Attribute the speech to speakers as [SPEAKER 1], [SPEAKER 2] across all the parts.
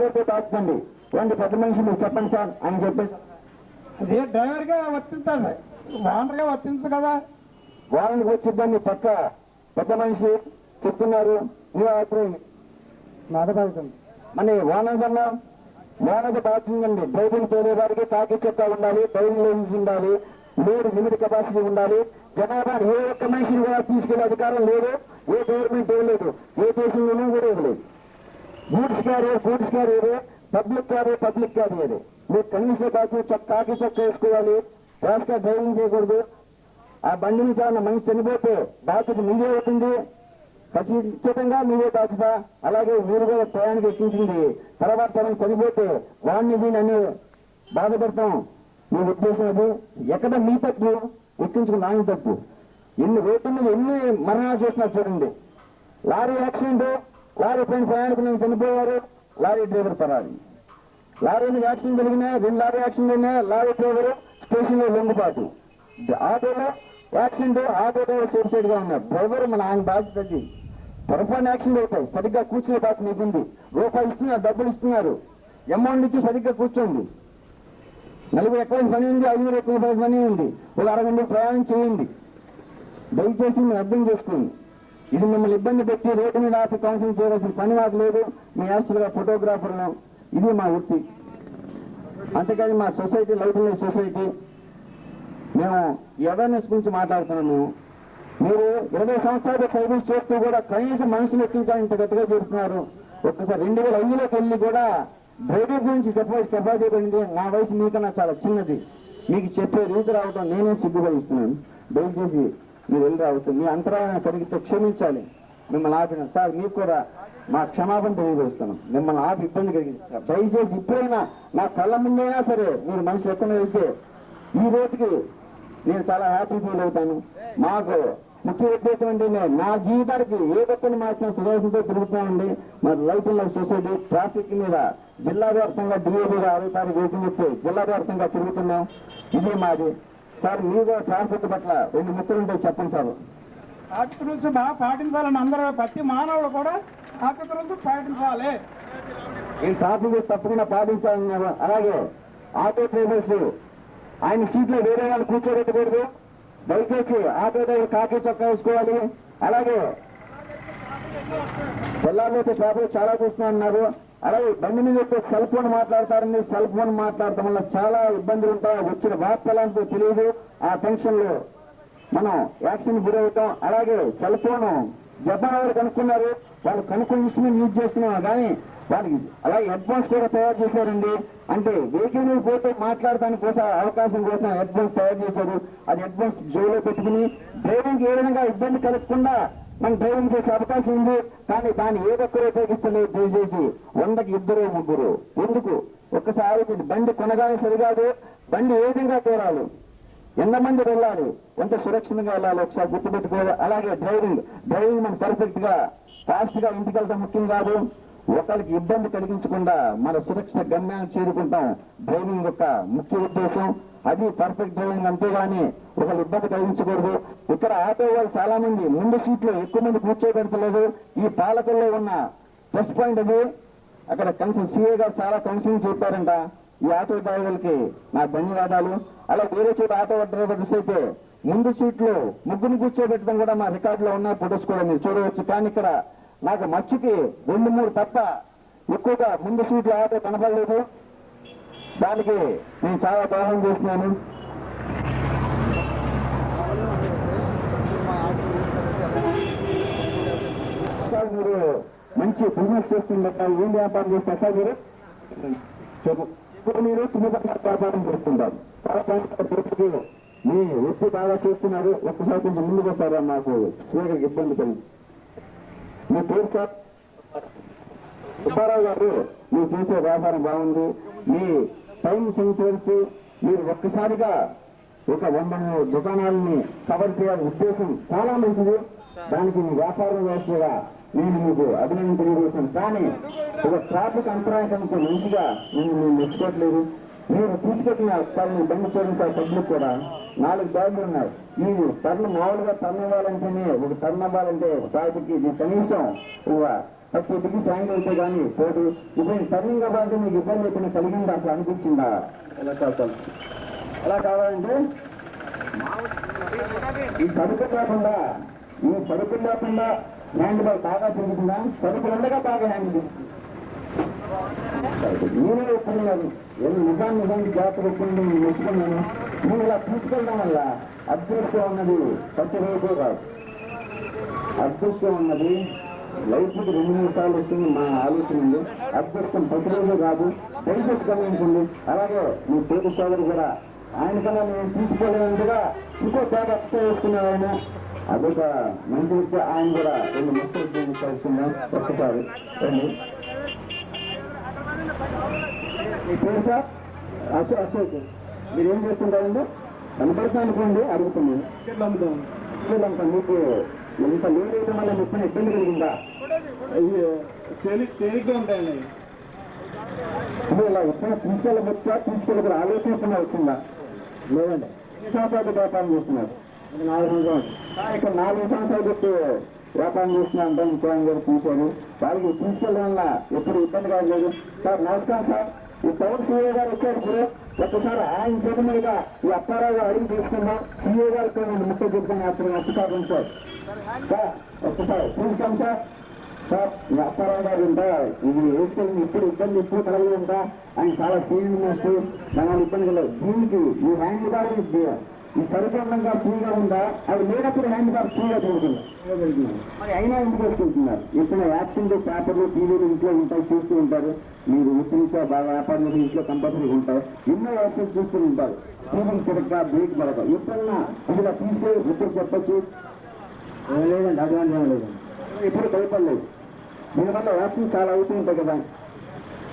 [SPEAKER 1] డ్రైవర్తో తాకుతుంది. వంటి పెద్ద మనిషి మీరు చెప్పండి సార్ అని చెప్పేసి
[SPEAKER 2] అదే డ్రైవర్గా వర్తించాలి, ఓనర్గా వర్తించదు కదా.
[SPEAKER 1] వారానికి వచ్చిద్దని పక్క పెద్ద మనిషి చెప్తున్నారు. మీరు అభిప్రాయం
[SPEAKER 2] బాధపడుతుంది.
[SPEAKER 1] మన ఓనర్ కన్నా ఓనర్ బాధ్యండి. డ్రైవింగ్ తోలే వారికి కాకి చొక్కా ఉండాలి, డ్రైవింగ్ లైసెన్స్ ఉండాలి, లోడ్ లిమిట్ కెపాసిటీ ఉండాలి. జనాభా ఏ ఒక్క మనిషిని కూడా తీసుకెళ్లే అధికారం లేదు, ఏ గవర్నమెంట్ ఇవ్వలేదు, ఏ దేశంలోనూ కూడా ఇవ్వలేదు. Goods carrier, public carrier. మీరు కనీస కాకి చొక్కా వేసుకోవాలి, ర్యాష్గా డ్రైవింగ్ చేయకూడదు. ఆ బండి నుంచి ఏమన్నా మనిషి చనిపోతే బాధ్యత మీదే అవుతుంది, ఖచ్చితంగా మీదే బాధ్యత. అలాగే మీరు కూడా ప్రయాణికి ఎక్కించింది తర్వాత తరం చనిపోతే వాడిని దీన్ని అన్ని బాధపడతాం. మీ ఉద్దేశం అది ఎక్కడ మీ తప్పు, ఎక్కించుకుని నాని తప్పు. ఎన్ని రోడ్ల మీద ఎన్ని మరణాలు చేసినా చూడండి. లారీ యాక్సిడెంట్, లారీ పైన ప్రయాణికులను చనిపోయారు, లారీ డ్రైవర్ పరాలి. లారీ మీద యాక్సిడెంట్ జరిగినా, 2 లారీ యాక్సిడెంట్ అయినా లారీ డ్రైవర్ స్టేషన్ లో లొంగుబాటు. ఆటోలో యాక్సిడెంట్, ఆటో డ్రైవర్ సూసైడ్ గా ఉన్నారు. డ్రైవర్ మన ఆయన బాధ్యత అది. పొరపాటు యాక్సిడెంట్ అవుతాయి, సరిగ్గా కూర్చునే బాధ్యత మీకుంది. రూపాయలు ఇస్తున్నారు, డబ్బులు ఇస్తున్నారు, అమౌంట్ ఇచ్చి సరిగ్గా కూర్చోండి. 40 ఎకరాల పని ఉంది, 5 ఎకరాల పని ఉంది, ఒక 60 గంటలు ప్రయాణం చేయండి. దయచేసి మీరు అర్థం చేసుకోండి. ఇది మిమ్మల్ని ఇబ్బంది పెట్టి రోడ్డు మీద ఆపి కౌన్సిలింగ్ చేయవలసిన పని మాకు లేదు. మీ యాక్చువల్గా ఫోటోగ్రాఫర్ను, ఇది మా వృత్తి. అంతేకాని మా సొసైటీ లైఫ్ సొసైటీ మేము అవేర్నెస్ గురించి మాట్లాడుతున్నాము. మీరు 20 సంవత్సరాలు సర్వీస్ చేస్తూ కూడా కనీసం మనుషులు ఎక్కించాలని ఇంత గట్టిగా చెబుతున్నారు. ఒక్కసారి 2005లోకి వెళ్ళి కూడా డ్రైవర్ గురించి కెపాసిటీ పడింది. నా వయసు మీకన్నా చాలా చిన్నది, మీకు చెప్పే రీతి రావడం నేనే సిగ్గుపడిస్తున్నాను. దయచేసి మీరు వెళ్ళి రావచ్చు. మీ అంతరాయాన్ని కలిగితే క్షమించాలి. మిమ్మల్ని ఆపిన సార్ మీకు కూడా మా క్షమాపణ తెలియజేస్తాను. మిమ్మల్ని ఆపి ఇబ్బంది కలిగిస్తారు. దయచేసి ఇప్పుడైనా నా కళ్ళ ముందైనా సరే మీరు మనుషులు ఎక్కడ వెళ్తే ఈ రోజుకి నేను చాలా హ్యాపీ ఫీల్ అవుతాను. మాకు ముఖ్య ఉద్దేశం ఏంటంటే నా జీవితానికి ఏ ఒక్కరిని మార్చిన సుదర్శనంతో తిరుగుతామండి. మరి లైఫ్ సొసైటీ ట్రాఫిక్ మీద జిల్లా వ్యాప్తంగా డిఏబీగా 6వ తారీఖు ఓపెన్ చేస్తే జిల్లా వ్యాప్తంగా తిరుగుతున్నాం. ఇదే మాది సార్. మీరు ట్రాఫిక్ పట్ల 2 ముక్కలు ఉంటే చెప్పండి సార్.
[SPEAKER 2] ట్రాఫిక్ రూల్స్ బాగా పాటించాలని అందరూ, ప్రతి మానవుడు కూడా ట్రాఫిక్ రూల్స్ పాటించాలి.
[SPEAKER 1] ఈ ట్రాఫిక్ రూల్స్ తప్పకుండా పాటించాలన్నారు. అలాగే ఆటో డ్రైవర్స్ ఆయన సీట్లో వేరే వాళ్ళు కూర్చోబెట్టకూడదు. దయచేసి ఆటో డ్రైవర్ కాకి చొక్కా వేసుకోవాలి. అలాగే పిల్లలైతే ట్రాఫిక్ చాలా చూస్తున్నారు. అలాగే బండి మీద అయితే సెల్ ఫోన్ మాట్లాడతారండి. సెల్ ఫోన్ మాట్లాడటం వల్ల చాలా ఇబ్బందులు ఉంటాయి. వచ్చిన వార్తలంతా తెలియదు. ఆ టెన్షన్ లో మనం యాక్సిడెంట్ గురవుతాం. అలాగే సెల్ ఫోన్ జపాన్ వాళ్ళు కనుక్కున్నారు, వాళ్ళు కనుక్కుని ఇన్స్ట్రుమెంట్ యూజ్ చేస్తున్నాం. కానీ వాళ్ళకి అలాగే హెడ్ ఫోన్స్ కూడా తయారు చేశారండి. అంటే వెహికల్ మీద పోతే మాట్లాడటానికి కోసం అవకాశం కోసం హెడ్ ఫోన్స్ తయారు చేశారు. అది హెడ్ ఫోన్స్ జోలో పెట్టుకుని డ్రైవింగ్ ఏ విధంగా ఇబ్బంది కలగకుండా మనం డ్రైవింగ్ చేసే అవకాశం ఉంది. కానీ దాన్ని ఏ ఒక్కరు ఉపయోగిస్తలేదు. దయచేసి 100కి 2 3 ఎందుకు ఒక్కసారి బండి కొనగానే సరికాదు. బండి ఏ విధంగా తేరాలి, ఎంతమంది వెళ్ళాలి, ఎంత సురక్షితంగా వెళ్ళాలి ఒకసారి గుర్తుపెట్టుకోవాలి. అలాగే డ్రైవింగ్ మనం పర్ఫెక్ట్ గా ఫాస్ట్ గా ఇంటికి వెళ్తాం ముఖ్యం కాదు. ఒకరికి ఇబ్బంది కలిగించకుండా మన సురక్షిత గమ్యాన్ని చేరుకుంటాం. డ్రైవింగ్ యొక్క ముఖ్య ఉద్దేశం అది పర్ఫెక్ట్ డ్రైవింగ్. అంతేగాని ఒకరు ఇబ్బంది కలిగించకూడదు. ఇక్కడ ఆటో వాళ్ళు చాలా మంది ముందు సీట్లో ఎక్కువ మంది కూర్చోబెడతలేదు. ఈ పాలకుల్లో ఉన్న ప్లస్ పాయింట్ అది. అక్కడ సీఏ గారు చాలా కౌన్సిలింగ్ చెప్పారంట. ఈ ఆటో డ్రైవర్లకి నా ధన్యవాదాలు. అలా వేరే చోట ఆటో డ్రైవర్స్ అయితే ముందు సీట్లో ముగ్గురు కూర్చోబెట్టడం కూడా మా రికార్డులో ఉన్న ఫొటోస్ కూడా మీరు చూడవచ్చు. కానీ ఇక్కడ నాకు మచ్చికి 2 3 తప్ప ఎక్కువగా ముందు సీట్లో ఆటో కనపడలేదు. దానికి నేను చాలా దోహదం చేస్తున్నాను. సార్ మీరు మంచి బిజినెస్ చేస్తుంటారు, ఏం వ్యాపారం చేస్తారు సార్ మీరు? ఇప్పుడు మీరు తుమ్మపట్ల వ్యాపారం చేస్తుంటారు. మీ వృత్తి బాగా చేస్తున్నారు. ఒక్కసారి కొంచెం ముందుకు వస్తారా? మాకు స్వీకరికి ఇబ్బంది కలిగి. మీ పేరు సార్? సుబ్బారావు గారు, మీరు చేసే వ్యాపారం బాగుంది. మీ టైం సెంచర్స్ మీరు ఒక్కసారిగా ఒక 100 దుకాణాలని కవర్ చేయాలని ఉద్దేశం చాలా మంచిది. దానికి మీ వ్యాపారం వ్యవస్థగా నేను మీకు అభినందన తెలియజేశాను. కానీ ఒక ట్రాఫిక్ అంతరాయంతో మంచిగా నేను మెచ్చుకోవట్లేదు. మీరు తీసుకెట్టిన తల్లి బండి చూడండి పబ్లిక్ కూడా 4 బ్యాగులు ఉన్నాయి. ఈ టర్న్ మామూలుగా టర్న్ ఇవ్వాలంటేనే ఒక టర్న్ అవ్వాలంటే ట్రాఫిక్ ఇది కనీసం కొద్దికి ట్యాంక్ అయితే కానీ పోదు. ఇప్పుడు టర్నింగ్ అవ్వాలంటే మీకు ఇబ్బంది ఎక్కడ కలిగిందా అసలు అనిపించిందా? ఎలా కావాలి, ఎలా కావాలంటే ఈ సరుకులు లేకుండా హ్యాండ్ బాల్ బాగా తిరుగుతుందా? సరుకులు ఉండగా బాగా హ్యాండ్ నేనే ఒప్పుకున్నాను. నిజానికి జాగ్రత్త ఒప్పుకుంటే నేను ఒప్పుకున్నాను. నేను ఇలా తీసుకెళ్ళడం వల్ల అదృష్టం ఉన్నది ప్రతిరోజు కాదు. అదృష్టం ఉన్నది లైఫ్కి 2-3 సార్లు వస్తుంది. మా ఆలోచన ఉంది. అదృష్టం ప్రతిరోజు కాదు, దయచేసి గమనించండి. అలాగే మీ తెలుగు సోదరు కూడా ఆయనకన్నా నేను తీసుకోలేనందుగా ఇంకో బ్యాగ్ ఎక్స్ట్రా వేసుకున్నాను ఆయన. అదొక మంచి విషయం. ఆయన కూడా 2 ముక్కలు కలుస్తున్నాం ఒక్కసారి. మీ పేరు సార్? అశోక్. మీరు ఏం చేస్తుంటారండి? కనపడతా అనుకోండి, అడుగుతున్నాను. అమ్ముతాం. మీకు ఎంత లోన్ వేయడం వల్ల ముప్పై ఇబ్బంది కలిగిందా? తేలిగ్గా ఉంటాయండి. ఇలా వచ్చిన తీసుకెళ్ళి ఆలోచించిన వచ్చిందా? లేదండి. ఎన్ని సంవత్సరాలు వ్యాపారం చేస్తున్నారు? 4 సంవత్సరాలు. ఇక్కడ 4 సంవత్సరాలు పెట్టి వ్యాపారం చేస్తున్నారంటే ఇంకోని గారు చూశారు. వాళ్ళకి తీసుకెళ్ళడం వల్ల ఎప్పుడు ఇబ్బంది కాలేదు. సార్ నమస్కారం సార్. ఈ టౌన్ సీఏ గారు వచ్చారు. ఇప్పుడు ఒక్కసారి ఆయన చేతి మీద ఈ అప్పారావు గారు అడిగి తీసుకున్నాం. సీఏ గారికి నేను ముఖ్య చెప్తాను. అప్పుడు నచ్చుతాను సార్. ఒక్కసారి చూస్తాం సార్. సార్ ఈ అప్పారావు గారు ఉంటా ఇది వేసుకెళ్ళి ఇప్పుడు ఇబ్బంది ఎప్పుడు కలగదు ఉంటా. ఆయన చాలా సీనియర్ మోస్ట్. దాని ఇబ్బంది కలదు. దీనికి ఈ హ్యాండ్ కార్డు ఈ సరిపడంగా ఫ్రీగా ఉందా? అది లేనప్పుడు హ్యాండ్ కార్డు ఫ్రీగా తిరుగుతుంది. మరి అయినా ఇంటికి వస్తుంటున్నారు. ఇప్పుడు యాక్సిడెంట్ పేపర్లు టీవీలు ఇంట్లో ఉంటాయి, చూస్తూ ఉంటారు. మీరు ఉచితంగా బాగా వ్యాపారం చేసి ఇంట్లో కంపల్సరీ ఉంటాయి. ఎన్నో యాక్సిడెంట్ చూస్తూ ఉంటారు. టీవీలు తిరగ బ్రేక్ పడక ఎప్పుడన్నా ఇలా తీసే ఇప్పుడు చెప్పచ్చు. లేదండి, అదే లేదు. ఎప్పుడు భయపడలేదు. దీనివల్ల యాక్సిడెంట్ చాలా అవుతూ ఉంటాయి కదా.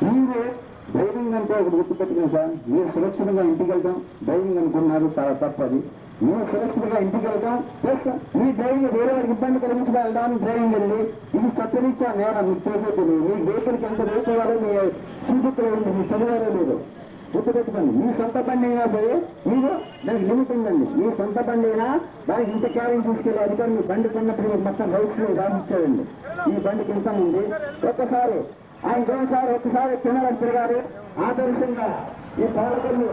[SPEAKER 1] మీరు డ్రైవింగ్ అంటే ఒకటి గుర్తుపెట్టుకున్నాం సార్. మీరు సురక్షితంగా ఇంటికి వెళ్తాం డ్రైవింగ్ అనుకున్నారు, చాలా తప్పది. మీరు సురక్షితంగా ఇంటికి వెళ్తాం ప్లస్ మీ డ్రైవింగ్ వేరే వారికి ఇబ్బంది కలిగించడం వెళ్ళడానికి డ్రైవింగ్ వెళ్ళి ఇది చట్టరీత్యా నేరం. మీకు చేసేది మీ వెహికల్కి ఎంత వేసేవారో మీ సూచితులు మీ చదివారో లేదు గుర్తుపెట్టుకోండి. మీ సొంత బండి అయినా పోయి మీరు దానికి లిమిట్ ఉందండి. మీ సొంత బండి అయినా దానికి ఇంత క్యారింగ్ తీసుకెళ్ళి అధికారులు మీ బండి కొన్నప్పుడు మీకు మొత్తం రైట్స్ రాసిచ్చారండి. ఈ బండికి ఇంత ఉంది. ఒక్కసారి ఒక్కసారి తినాలని తిరగాలి. ఆదర్శంగా ఈ పాలకులు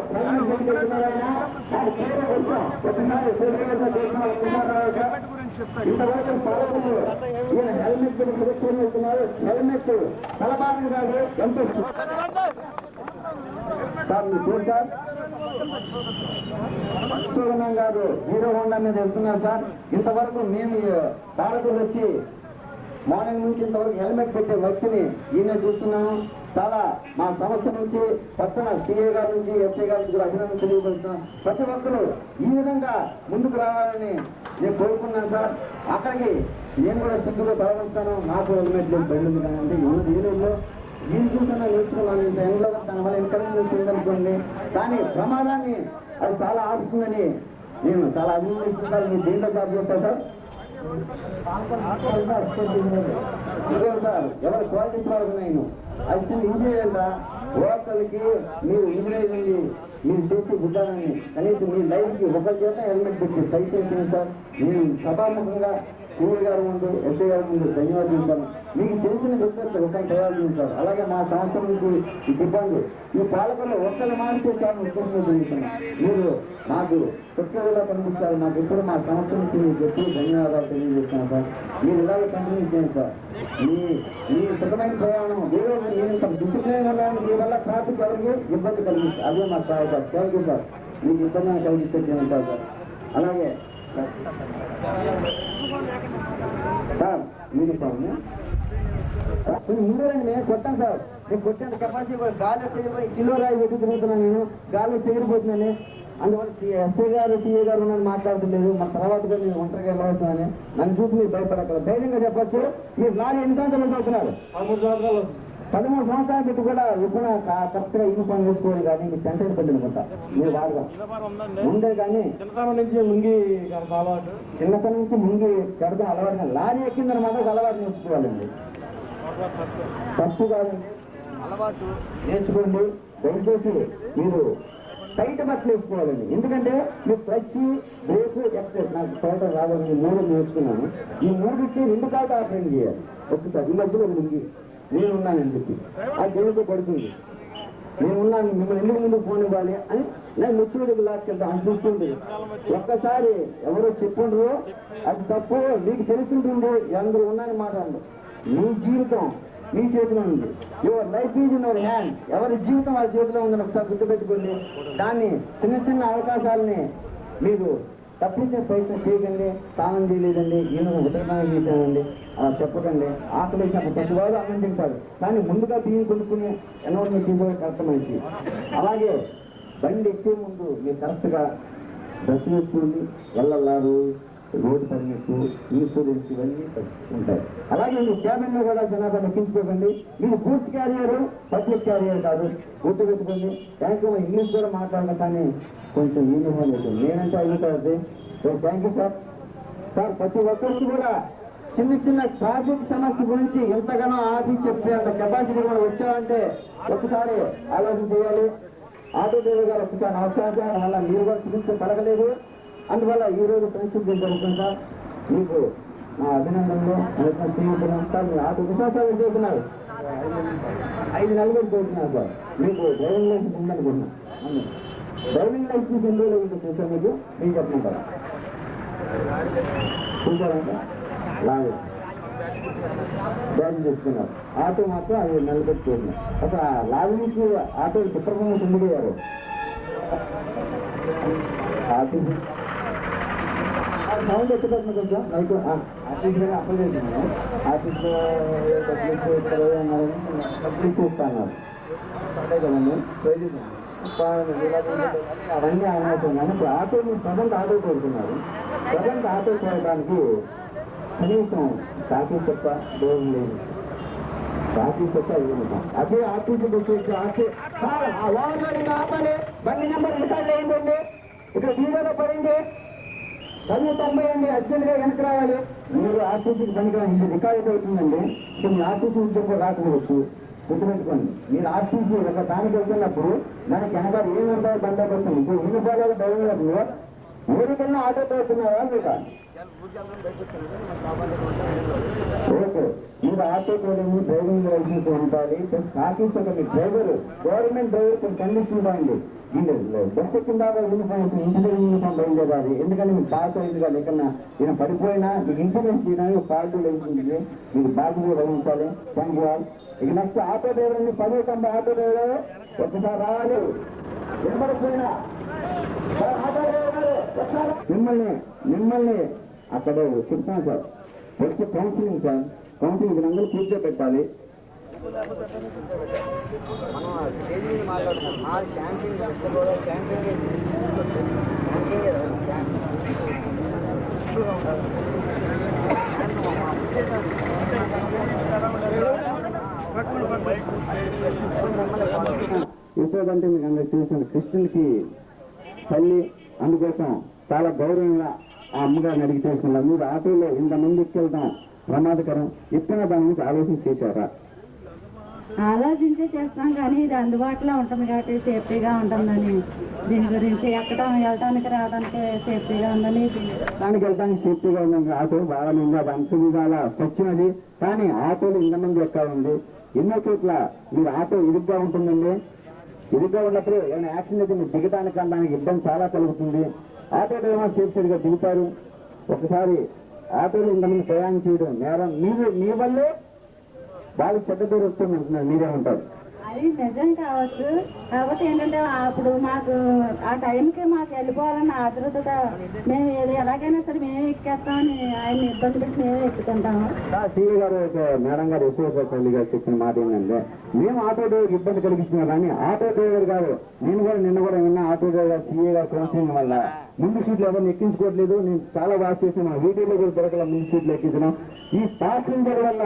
[SPEAKER 1] ఇంతవరకు పాలకులు ఈయన హెల్మెట్ సురక్షణ వెళ్తున్నారు. హెల్మెట్ తలబారం కాదు, ఎంత సార్ మీ పేరు సార్? చూడడం కాదు, హీరో హోండా మీద వెళ్తున్నారు సార్. ఇంతవరకు మేము పాలకులు వచ్చి మార్నింగ్ నుంచి ఇంతవరకు హెల్మెట్ పెట్టే వ్యక్తిని ఈయన చూస్తున్నాము. చాలా మా సంస్థ నుంచి పట్టణ సిఏ గారి నుంచి ఎస్ఐ గారి నుంచి కూడా అభినందన తెలియపరుస్తున్నాం. ప్రతి ఒక్కరు ఈ విధంగా ముందుకు రావాలని నేను కోరుకున్నాను సార్. అక్కడికి నేను కూడా సిద్ధుగా పాల్గొంటాను. నాకు హెల్మెట్ లేదు, బండి ఉంది కానండి. ఉన్నది ఈరోజులో దీని చూసినా నేర్చుకున్నాను. ఇంత ఎండ్లో దానివల్ల ఇన్కరెన్స్ ఉందనుకోండి. కానీ ప్రమాదాన్ని అది చాలా ఆపుతుందని నేను చాలా అభినందిస్తున్నాను. మీరు దేంట్లో జాబ్ చేస్తారు సార్? సార్ ఎవరు క్వాలిటీ వాళ్ళకి నేను అసిస్టెంట్ ఇంజనీర్ అంట. ఓటర్లకి మీరు ఇంజనీర్ నుండి మీరు చేసి గుడ్డాలని కనీసం మీ లైఫ్కి ఒకరి చేత హెల్మెట్ పెట్టి సైట్ చేసిన సార్. నేను సభాముఖంగా సీఏ గారి ముందు ఎస్ఐ గారి ముందు ధన్యవాదాలు. మీకు తెలిసిన వ్యక్తులు ఒకరిని తయారు చేశారు. అలాగే మా సంస్థ నుంచి ఈ సిబ్బంది ఈ పాలకులు ఒక్కరు మారితే చాలా ఉద్దేశంగా జరుగుతున్నాం. మీరు మాకు కొత్తగా కనిపిస్తారు. మాకు ఎప్పుడు మా సంస్థ నుంచి మీకు ఎప్పుడు ధన్యవాదాలు తెలియజేస్తున్నాను సార్. మీరు ఇలాగే కంటిన్యూ చేయండి సార్. మీ సుఖమైన ప్రయాణం ఏదో నేను డిసిప్లైన్ ఉన్నాను. మీ వల్ల ట్రాఫిక్ ఎవరికి ఇబ్బంది కలిగిస్తుంది. అదే మా స్థాయి సార్. Thank you sir. మీకు ఇబ్బంది కలిగిస్తే చేయండి సార్. అలాగే సార్ మీరు ముందు రండి, నేను కొట్టాను సార్. నేను కొట్టేంత కెపాసిటీ గాలి చేయబోయి కిలో రాయి పెట్టి తిరుగుతున్నాను. నేను గాలి చేయబోతున్నాను. అందువల్ల ఎస్ఐ గారు సిఏ గారు ఉన్నది మాట్లాడలేదు. మన తర్వాత కూడా నేను ఒంటరిగా వెళ్ళవచ్చునని నన్ను చూసి మీరు భయపడగల ధైర్యంగా చెప్పచ్చు. మీరు లారీ ఎన్ని సంవత్సరాలు చదువుతున్నారు? 13 సంవత్సరాలు పెట్టి కూడా ఇప్పుడు కరెక్ట్గా యూనిఫామ్ వేసుకోవాలి. కానీ మీకు సెంటర్ పెట్టి అనుకుంటా మీరు వాడగా ముందే. కానీ చిన్నతనం నుంచి ముంగి కడతాం అలవాటు. లారీ ఎక్కిందని మాత్రం అలవాటు నేర్చుకోవాలండి. తప్పు కాదండి, అలవాటు నేర్చుకోండి. దయచేసి మీరు టైట్ బట్టలు వేసుకోవాలండి. ఎందుకంటే మీరు క్లచ్ బ్రేక్ ఎక్సైజ్ నాకు తోట రాదని 3 నేర్చుకున్నాను. ఈ 3కి 2 కాళ్ళు ఆపరేట్ చేయాలి. ఒకసారి ఈ మధ్యలో ఉంది నేనున్నానని చెప్పి ఆ దేవుడితో పడుతుంది. నేనున్నాను మిమ్మల్ని ఎందుకు ముందుకు ఫోన్ ఇవ్వాలి అని నేను ముచ్చుడు దగ్గర లాక్కెళ్తాను అని చూస్తుంది. ఒక్కసారి ఎవరో చెప్పుండ్రు అది తప్పు మీకు తెలుసుంటుంది. అందరూ ఉన్నాయని మాట్లాడండి. మీ జీవితం మీ చేతిలో ఉంది. Your life is in your hand. ఎవరి జీవితం వాళ్ళ చేతిలో ఉందని ఒకసారి గుర్తుపెట్టుకోండి. దాన్ని చిన్న చిన్న అవకాశాలని మీరు తప్పించే ప్రయత్నం చేయకండి. స్నానం చేయలేదండి, ఈయన ఉదయనాన్ని చేశానండి అలా చెప్పకండి. ఆకలి వేసినప్పుడు ప్రతివాడు అన్నం తింటారు, కానీ ముందుగా బియ్యం కొనుక్కుని ఎన్వైరన్మెంట్ తీసుకోవడం కరెక్ట్ మనిషి. అలాగే బండి ఎక్కే ముందు మీరు కరెక్ట్గా డ్రెస్ వేసుకోండి. వెళ్ళల్లారు, రోడ్డు పర్మిట్, ఇన్సూరెన్స్ ఇవన్నీ ఉంటాయి. అలాగే మీ క్యాబిన్లో కూడా జనాభా లెక్కించుకోకండి. మీరు గూడ్స్ క్యారియర్, పబ్లిక్ క్యారియర్ కాదు, గుర్తు పెట్టుకోండి. Thank you. ఇంగ్లీష్ కూడా మాట్లాడడం కానీ కొంచెం యూనిఫామ్ అవుతుంది. నేనంటే అడుగుతుంది. Thank you sir. సార్ ప్రతి ఒక్కరికి కూడా చిన్న చిన్న ట్రాఫిక్ సమస్య గురించి ఎంతగానో ఆఫీస్ చెప్తే అంత కెపాసిటీ కూడా వచ్చామంటే ఒకసారి ఆలోచన చేయాలి. ఆటో డ్రైవర్ గారు ఒకసారి నమస్కారం. అలా మీరు కూడా చూపిస్తే పడగలేదు. అందువల్ల ఈ రోజు ఫ్రెండ్షిప్ డే జరుగుతుందా మీకు నా అభినందనలు. సార్ మీరు ఆటో విశ్వాసాలు చేస్తున్నారు, 5 నెలలు చేస్తున్నారు సార్. మీకు డ్రైవింగ్ లైసెన్స్ ఉందనుకుంటున్నాను. డ్రైవింగ్ లైసెన్స్ ఎన్ని రోజులు అయిందో చూసాను మీకు చెప్పమంటారా? చూసారంటే లాగే బ్యాచ్ చేసుకున్నారు. ఆటో మాత్రం 5 నెలలు పెట్టి చూస్తున్నారు. అసలు లాగ్ నుంచి ఆటో చిత్రపూర్తి ఎందుకు అయ్యారు? ఆఫీస్ సౌండ్ ఎత్తుకొస్తుంది కొంచెం లైక్ ఆఫీస్లో అప్లై చేస్తున్నాను. ఆఫీస్లో డబ్బులు ఇస్తారు అన్నారని డబ్బులు ఇచ్చేస్తా అన్నారు. అదే కదండి అవన్నీ ఆగిపోతున్నాను. ఇప్పుడు ఆటో మీరు ప్రజెంట్ ఆటో కోరుతున్నారు. ప్రజెంట్ ఆటో కోరడానికి కనీసం కాఫీ చెప్ప డోర్ లేదు. కాఫీ చెప్ప యూనిఫామ్ అదే ఆఫీసు వచ్చేసి ఆపాలి. బండి నెంబర్ రికార్డ్ అయిందండి, ఇక్కడ వీడియోలో పడింది 1090 అండి. అర్జెంట్గా వెనక రావాలి. మీరు ఆర్టీసీకి పనికిరా ఇది రికార్డ్ అవుతుందండి. ఇప్పుడు మీ ఆర్టీసీ ఉద్యోగం రాకపోవచ్చు, గుర్తుపెట్టుకోండి. మీరు ఆర్టీసీ ఒక దానికి వెళ్తున్నప్పుడు దానికి వెనకాల ఏముంటాయో బందోబస్తుంది. ఇప్పుడు యూనిఫామ్ డౌన్లో ఊరికన్నా ఆటో అవుతున్నారా మీకు? ఓకే, మీరు ఆటో కోడింగ్ డ్రైవింగ్ లైసెన్స్ ఉండాలి. ఆఫీస్ ఒక మీ డ్రైవర్ గవర్నమెంట్ డ్రైవర్ కొన్ని కండిషన్ ఉంటాయండి. బస్ కింద యూనిఫామ్ ఇంజనీరింగ్ యూనిఫామ్ బయలుదేరాలి. ఎందుకంటే మీకు పాస్ అయింది కాదు, ఎక్కడన్నా ఈయన పడిపోయినా మీకు ఇన్సూరెన్స్ చేయడానికి ఒక కార్డు లభిస్తుంది. మీకు బాధ్యత వహించాలి. Thank you all. ఇక next auto driver 10 auto driver ఒకసారి రావాలి. వినపడిపోయినా ఆటో డ్రైవర్ మిమ్మల్ని అక్కడ చెప్తాను sir. First counselling sir. Counselling అందరూ కూర్చోబెట్టాలి. యశోదంటే మీకు అందరికి తెలిసిన కృష్ణుడికి తల్లి, అందుకోసం చాలా గౌరవంగా ఆ అమ్మగారిని అడిగి చేసుకున్నారు. మీరు ఆటోలో ఇంతమంది ఎక్కెళ్తాం ప్రమాదకరం, ఎప్పుడైనా దాని గురించి ఆలోచన చేశారా?
[SPEAKER 3] ఆలోచించే చేస్తాం, కానీ ఇది అందుబాటులో ఉంటుంది కాబట్టి సేఫ్టీగా ఉంటుందని, దీని గురించి ఎక్కడం వెళ్ళటానికి రావడానికి సేఫ్టీగా ఉందని.
[SPEAKER 1] దానికి వెళ్ళడానికి సేఫ్టీగా ఉందని ఆటో బాగానే ఉంది. అది అంత విధాల స్వచ్ఛమది. కానీ ఆటోలు ఇంతమంది ఎక్కాలండి. ఎన్నో చోట్ల మీరు ఆటో ఇరుగ్గా ఉంటుందండి. ఇరుగ్గా ఉన్నప్పుడు ఏమైనా యాక్సిడెంట్ అయితే మీరు దిగడానికి దానికి ఇబ్బంది చాలా కలుగుతుంది. ఆటో డ్రైవర్ సేఫ్టీగా దిగుతారు. ఒకసారి ఆటోలు ఇంతమంది ప్రయాణం చేయడం నేరం. మీ వల్లే వాళ్ళకి చెడ్డ పేరు వస్తుంది అంటున్నారు, మీరేమంటారు?
[SPEAKER 3] అది నిజం కావచ్చు. కాబట్టి ఏంటంటే అప్పుడు మాకు ఆ టైంకి మాకు వెళ్ళిపోవాలన్న ఆతృత, మేము ఎలాగైనా సరే మేమే ఎక్కేస్తామని ఆయన ఇబ్బంది పెట్టి మేమే ఎక్కుతుంటాము.
[SPEAKER 1] సీఏ గారు మేడం గారు యశోదల్లి గారు చెప్పిన మాట ఏంటంటే, మేము ఆటో డ్రైవర్ ఇబ్బంది కలిగిస్తున్నాం కానీ ఆటో డ్రైవర్ గారు నిన్న కూడా విన్నా ఆటో డ్రైవర్ సీఏ గారు కౌన్సిలింగ్ వల్ల ముందు సీట్లు ఎవరిని ఎక్కించుకోవట్లేదు. నేను చాలా బాగా చేసిన వీడియోలో కూడా దొరకల ముందు సీట్లు ఎక్కించడం. ఈ ప్యాసింజర్ వల్ల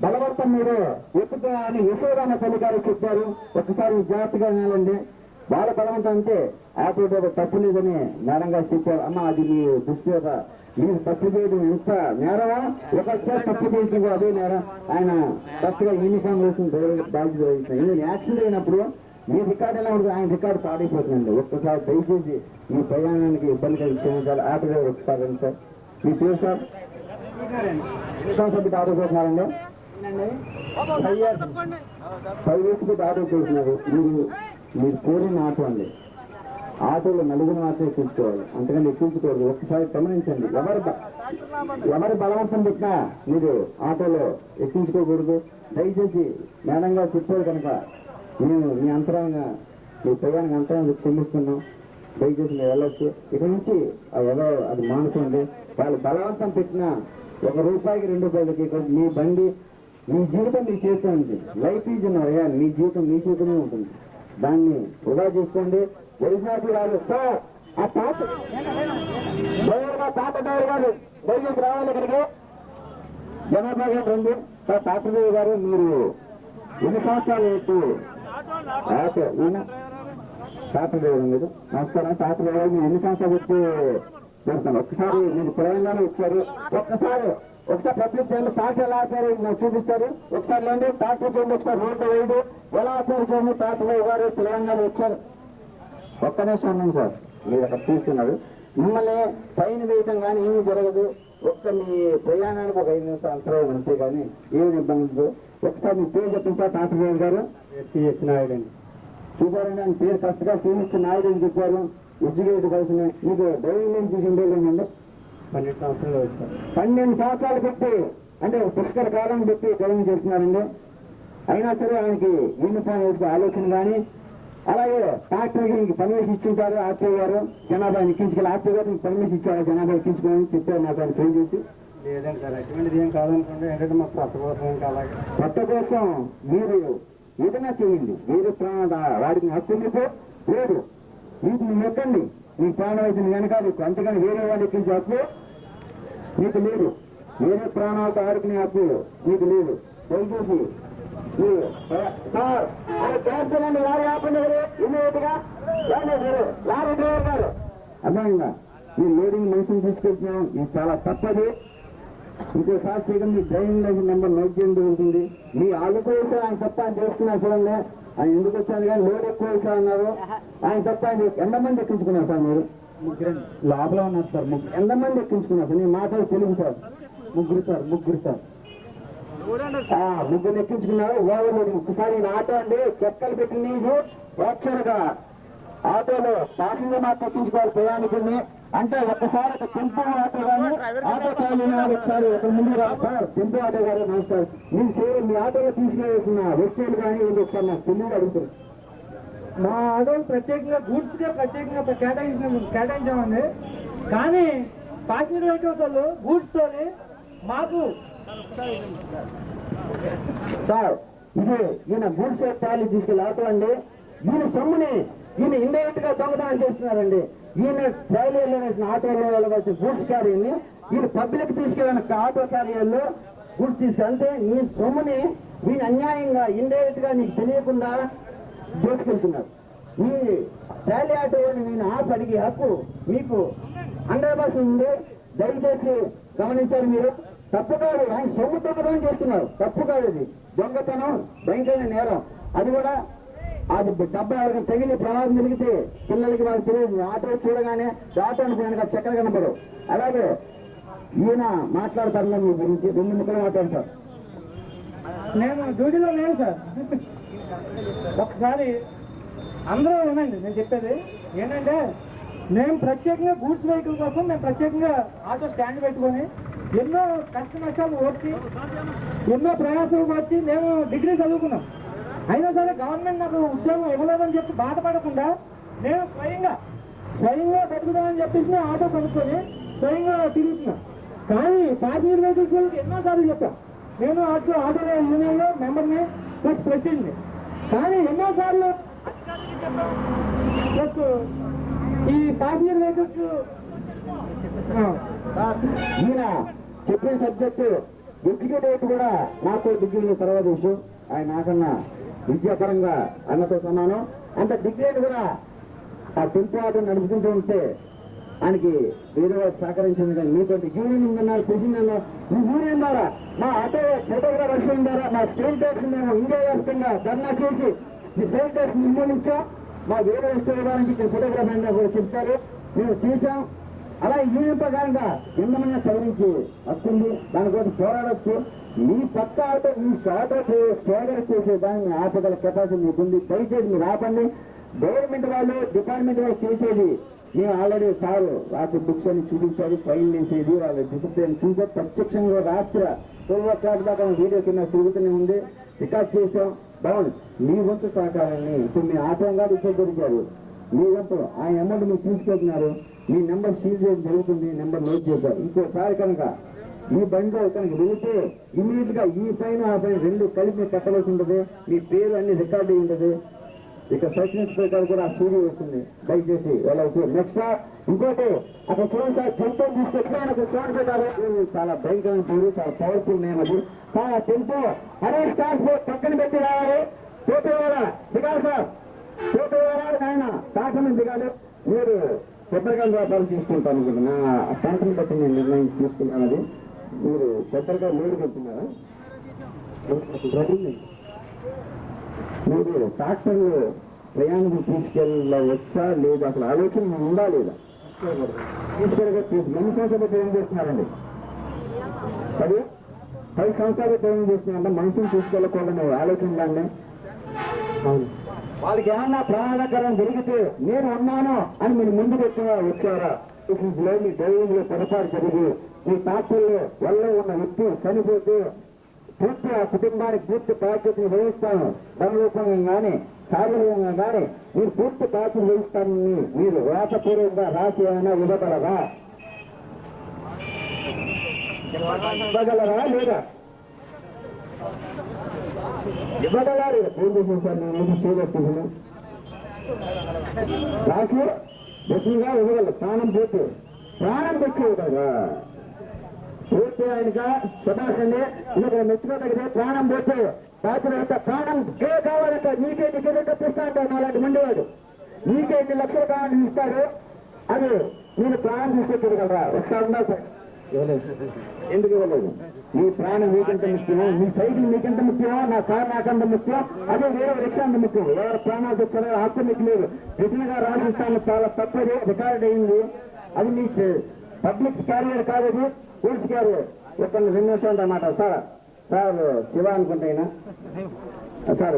[SPEAKER 1] బలవర్తం మీరు ఎక్కుతా అని యశోదాన తల్లి గారు చెప్పారు. ఒకసారి జాగ్రత్తగా వినాలండి. వాళ్ళ బలవంతం అంటే ఆటో డ్రైవర్ తప్పు లేదని మేడం గారు చెప్పారు. అమ్మ అది మీ దృష్టి మీరు తప్పు చేయడం ఎంత నేరమా? ఒకసారి తప్పు చేసి అదే నేరం. ఆయన కరెక్ట్గా యూనిఫామ్ వేసిన డ్రైవర్ బాధ్యత వహించారు. ఎందుకంటే యాక్సిడెంట్ అయినప్పుడు మీ రికార్డు ఎలా ఉంటుంది, ఆయన రికార్డు పాడైపోతుందండి. ఒక్కసారి దయచేసి మీ ప్రయాణానికి ఇబ్బంది కలిగించాలి. ఆటో డ్రైవర్ ఒకసారి రండి సార్. మీ పేరు సార్? సంవత్సరాలు ఆటో చేస్తున్నారండి. 5 years ఆటో చేస్తున్నారు. మీరు కోరిన ఆటో అండి. ఆటోలో నలుగురు మాత్రమే ఎక్కించుకోవాలి, అంతకంటే ఎక్కించుకోవద్దు. ఒక్కసారి గమనించండి. ఎవరు బలవంతం పెట్టినా మీరు ఆటోలో ఎక్కించుకోకూడదు. దయచేసి మేడం గారు చెప్పారు కనుక మేము మీ అంతరంగా మీ ప్రయాణం అంతరంగా చెల్లిస్తున్నాం. దయచేసి మీరు వెళ్ళొచ్చు. ఇక నుంచి అది మానుకోండి. వాళ్ళు బలవంతం పెట్టినా ₹1 2 మీ బండి మీ జీవితం మీ చేతిలో ఉంది. లైఫ్ ఈజ్ అయ్యా, మీ జీవితం మీ చేతిలో ఉంటుంది. దాన్ని వృధా చేసుకోండి. వైశాఖి గారు సార్, ఆ తాత డ్రైవర్ గారు దయచేసి రావాలి ఇక్కడికి. జనాభా 2 సార్. తాతదేవి గారు మీరు ఎన్ని సంవత్సరాలు తాతదేవి మీరు నమస్కారం. తాతదేవి గారు మీరు ఎన్ని సంవత్సరాలు పెట్టి చేస్తాను. ఒక్కసారి మీరు తెలంగాణ వచ్చారు. ఒకసారి పబ్లిక్ చేయండి. తాట ఎలా ఆచారు నాకు చూపిస్తారు. ఒకసారి లేండి. తాట చేయండి. ఒకసారి రోడ్డు వేయడు ఎలా ఆచారు చేయండి. తాతదేవి గారు తెలంగాణ వచ్చారు. ఒక్క నిమిషం ఉన్నాం సార్. మీరు అక్కడ చూస్తున్నారు. మిమ్మల్ని ఫైన్ వేయటం కానీ ఏమీ జరగదు. మీ ప్రయాణానికి ఒక 5 నిమిషాలు అంతరం అంతే కానీ ఏమి ఇబ్బంది ఉండదు. ఒకసారి మీ పేరు చెప్పండి సార్. తాతదేవి గారు సిహెచ్ నాయుడు అండి. చూసారండి, ఆయన పేరు కరెక్ట్గా సిహెచ్ నాయుడు అని చెప్పారు. ఎడ్యుకేట్ కలిసిన మీకు డ్రైవింగ్ నుంచి చూసిన ఏంటండి 12 సంవత్సరాలు వచ్చారు. 12 సంవత్సరాలు పెట్టి అంటే పుష్కర కాలం పెట్టి డ్రైవింగ్ చేస్తున్నారండి. అయినా సరే ఆయనకి యూనిఫామ్ వేసే ఆలోచన కానీ, అలాగే ట్రాక్టర్కి మీకు పర్మిషన్ ఇచ్చింటారు ఆర్టీఓ గారు. జనాభా ఎక్కించుకోవాలి. ఆర్టీఓ గారు మీకు పర్మిషన్ ఇచ్చారు జనాభా ఎక్కించుకోవాలని చెప్పారు నాకు ఆయన ఫోన్ చేసి. లేదండి సార్, అటువంటిది ఏం కాదనుకోండి. ఏంటంటే మాకు కొత్త కోసం కావాలి. కొత్త కోసం మీరు ఏదైనా చేయండి. వేరే వాడికి హక్కు మీకు లేదు. మీకు మీరు ఎక్కండి. మీ ప్రాణం అయితే వెనకాల అంతేగాని వేరే వాళ్ళు ఎక్కించే హక్కు మీకు లేదు. వేరే ప్రాణాలతో ఆడుకునే హక్కు మీకు లేదు. దయచేసి సార్ చేస్తానండి. లారీ ఆపండి ఇమ్మీడియట్గా. లారీ డ్రైవర్ గారు అర్థమైందా? మీరు లోడింగ్ మనిషిని తీసుకెళ్తున్నాం. ఇది చాలా తప్పది. ఇంకోసారి చేయడం మీ డ్రైవింగ్ లైసెన్స్ నెంబర్ నోట్ చేయడం జరుగుతుంది. మీ అల్లుకు వేసారు ఆయన తప్ప ఆయన చేస్తున్నారు చూడండి. ఆయన ఎందుకు వచ్చారు కానీ లోడ్ ఎక్కువ వేసారన్నారు. ఆయన తప్ప ఆయన ఎంతమంది ఎక్కించుకున్నారు సార్? మీరు లోపల ఉన్నారు సార్. ఎంతమంది ఎక్కించుకున్నారు సార్? నేను మాట్లాడి తెలుగు సార్. ముగ్గురు సార్. ముగ్గురు ఎక్కించుకున్నారు. ఓవర్లోడింగ్. ఒకసారి ఆటో అండి చెక్కలు పెట్టి నీకు యాక్చువల్గా ఆటోలో ప్యాసింజర్ మాత్రం ఎక్కించుకోవాలి ప్రయాణికుల్ని. అంటే ఒక్కసారి ఒక టెంపో ఆటో కానీ ఆటో చాలు ఒకసారి ఒక ముందు సార్. టెంపో ఆటో గారు నమస్కారం. మీరు మీ ఆటోలో తీసుకెళ్తున్న వ్యక్తులు కానీ ఒకసారి నాకు తెలియదు అడుగుతారు.
[SPEAKER 2] మా ఆటోలు ప్రత్యేకంగా గూడ్స్ గా ప్రత్యేకంగా కేటాయించామండి. కానీ ప్యాసింజర్ వెహికల్స్ వాళ్ళు గూడ్స్ తోని మాకు
[SPEAKER 1] సార్ ఇది ఈయన గూడ్స్ ట్రాలీ తీసుకెళ్ళి ఆటో అండి. ఈయన సొమ్ముని ఈయన ఇండైరెక్ట్ గా దొంగతనం చేస్తున్నారండి. ఈయన ట్రైలర్లో వేసిన ఆటోలో వెళ్ళవలసిన గూడ్స్ క్యారియర్ని ఈయన పబ్లిక్ తీసుకెళ్ళిన ఆటో క్యారియర్లు గూడ్స్ తీసుకెళ్తే ఈ సొమ్ముని ఈయన అన్యాయంగా ఇండైరెక్ట్ గా నీకు తెలియకుండా దోచుకెళ్తున్నారు. మీ ట్రైలీ ఆటోని నేను ఆపు అడిగే హక్కు మీకు 100% ఉంది. దయచేసి గమనించాలి మీరు. తప్పు కాదు. ఆయన సొమ్ము దొంగతనం చేస్తున్నారు. తప్పు కాదు. అది దొంగతనం భయంకరమైన నేరం. అది కూడా అది డబ్బా ఎవరికి తగిలి ప్రమాదం జరిగితే పిల్లలకి వాళ్ళకి తెలియదు. ఆటో చూడగానే ఆటో అనుకున్నాను చక్కెర కనపడవు. అలాగే ఈయన మాట్లాడతారు మీ గురించి 2 ముక్కలు మాట్లాడతారు.
[SPEAKER 2] నేను డ్యూటీలో లేను సార్. ఒకసారి అందరూ ఏమండి నేను చెప్పేది ఏంటంటే, మేము ప్రత్యేకంగా గూడ్స్ వెహికల్ కోసం మేము ప్రత్యేకంగా ఆటో స్టాండ్ పెట్టుకొని ఎన్నో కష్ట నష్టాలు ఓర్చి ఎన్నో ప్రయాసాలు వచ్చి మేము డిగ్రీ చదువుకున్నాం. అయినా సరే గవర్నమెంట్ నాకు ఉద్యోగం ఇవ్వలేదని చెప్పి బాధపడకుండా నేను స్వయంగా బతుకుదామని చెప్పేసి ఆటో కొనుక్కొని స్వయంగా తిరుగుతున్నాం. కానీ ప్యాసింజర్ వెహికల్స్ వాళ్ళకి ఎన్నోసార్లు చెప్పాం. నేను ఆటో యూనియన్లో మెంబర్ని ప్లస్ ప్రెసిడెంట్ని. కానీ ఎన్నోసార్లు ప్లస్ ఈ ప్యాసింజర్ వెహికల్స్
[SPEAKER 1] ఈయన చెప్పిన సబ్జెక్టు ఎడ్యుకేటెడ్ కూడా నాకు డిగ్రీ తర్వాత విషయం. ఆయన నాకన్నా విద్యాపరంగా అన్నతో సమానం. అంత డిగ్రీ కూడా ఆ టెంపో ఆటో నడుపుకుంటూ ఉంటే ఆయనకి వేరే వారు సహకరించింది. కానీ మీతో యూనియన్ ఉందన్నారు, ప్రెసిడెంట్ మీ యూనియన్ ద్వారా మా ఆటో ఫోటోగ్రాఫర్స్ ద్వారా మా స్టేట్ మేము ఇండియా వ్యాప్తంగా ధర్నా చేసి మీ సైంటిస్ట్ నిర్మూలించాం, మా వేరే ఇష్టం ఇక్కడ ఫోటోగ్రాఫర్ అయినా కూడా చెప్తారు, మేము తీసాం. అలా ఈ ప్రకారంగా ఎంతమంది సవరించి వస్తుంది, దానికోసం పోరాడచ్చు. మీ పక్క ఆటో మీ షార్ట్ స్టేగర్ చేసే దాన్ని ఆపగల కెపాసిటీ మీకుంది. దయచేసి మీరు ఆపండి. గవర్నమెంట్ వాళ్ళు డిపార్ట్మెంట్ వాళ్ళు చేసేది మేము ఆల్రెడీ సార్ రాత్రి బుక్స్ అని చూపించారు, ఫైల్ వేసేది వాళ్ళ డిసిప్లిన్ చూసే ప్రత్యక్షంగా రాత్రి 12 o'clock దాకా వీడియో కింద తిరుగుతూనే ఉంది, రికార్డ్ చేసాం. బాగుంది. మీ వంతు సహకారాన్ని ఇప్పుడు మీ ఆటో గారు ఇచ్చే దొరికారు, మీ వంతు ఆ అమౌంట్ మీరు తీసుకెళ్తున్నారు, మీ నెంబర్ సీజ్ చేయడం జరుగుతుంది, నెంబర్ నోట్ చేశారు. ఇంకోసారి కనుక ఈ బండిలో కనుక వెళితే ఇమీడియట్ గా ఈ పైన ఆ పైన రెండు కలిపి కట్టవలసి ఉంటుంది, మీ పేరు అన్ని రికార్డ్ అయి ఉంటుంది. ఇక సర్టిఫికెట్ ప్రకారం కూడా ఆ సీడీ వస్తుంది. దయచేసి వాళ్ళకి నెక్స్ట్ ఇంకోటి అక్కడ చూడండి సార్, టెంపో తీసుకొచ్చిన చూడండి పెట్టారు. చాలా భయంకరమైన పేరు, చాలా పవర్ఫుల్ నేమ్ అది. టెంపో అనే ట్రాన్స్పోర్ట్ పక్కన పెట్టి రావాలి. పోతేవాడ దిగాలి సార్, పోతేవాడు ఆయన శాసనం దిగాలి. మీరు కొబ్బరికాయల వ్యాపారం తీసుకుంటాను అనుకుంటున్నా, ఆ శాసనం బట్టి నేను నిర్ణయం తీసుకున్నాను. అది మీరు కొబ్బరికాయ మీరు పెడుతున్నారా? మీరు ట్రాక్టర్ ప్రయాణం తీసుకెళ్ళవచ్చా లేదా, అసలు ఆలోచన ఉందా లేదా? ఎన్ని సంవత్సరాలు ట్రైనింగ్ చేస్తున్నారండి? 10 సంవత్సరాలు ట్రైనింగ్ చేస్తున్నారంటే మనుషులు తీసుకెళ్ళకూడదని ఆలోచన ఉందండి. వాళ్ళకి ఏమన్నా ప్రమాదకరం జరిగితే నేను ఉన్నాను అని మీరు ముందుకు వచ్చారా? మీ డ్రైవింగ్ లో పొరపాటు జరిగి మీ ట్రాక్టర్లో వల్ల ఉన్న వ్యక్తి చనిపోతే పూర్తి ఆ కుటుంబానికి పూర్తి బాధ్యతను వహిస్తాను, ధన రూపంగా కానీ శారీరకంగా కానీ మీరు పూర్తి బాధ్యత వహిస్తానని మీరు రాతపూర్వకంగా రాసి ఏమైనా ఇవ్వగలరా? ఇవ్వగలరా లేదా? ఇవ్వగలరా లేదా? ఫోన్ చేసిన సార్ నేను చేయగలను రాసి బస్సుగా ఇవ్వగలరు. ప్రాణం పోతే ప్రాణం తెచ్చేవి కదా, పోతే ఆయనగా శుభాషండి ఇక్కడ మెచ్చుకోదగితే ప్రాణం పోతే బాధ్యత ప్రాణం కావాలంట. నీకే టికెట్ తెప్పిస్తా అంటారు అలాంటి మండివాడు. నీకే 2 లక్షలు కావాలని ఇస్తాడు, అది నేను ప్రాణం తీసుకొచ్చగలరా? ఒకసారి ఉందా సార్? ఎందుకు ఇవ్వలేదు? మీ ప్రాణం మీకెంత ముఖ్యమో, మీ సైకిల్ మీకెంత ముఖ్యమో, నా కార్ నాకంత ముఖ్యం, అదే వేరే రిక్షా అంత ముఖ్యం. ఎవరు ప్రాణాలు తెచ్చారో హక్కు మీకు లేదు. రిటర్న్గా రాజస్థాన్ చాలా తప్పది, రికార్డ్ అయింది. అది మీ పబ్లిక్ క్యారియర్ కాదు, పూర్తి క్యారియర్. ఒక 2 నిమిషాలు అన్నమాట. సార్ శివ అనుకుంటేనా సార్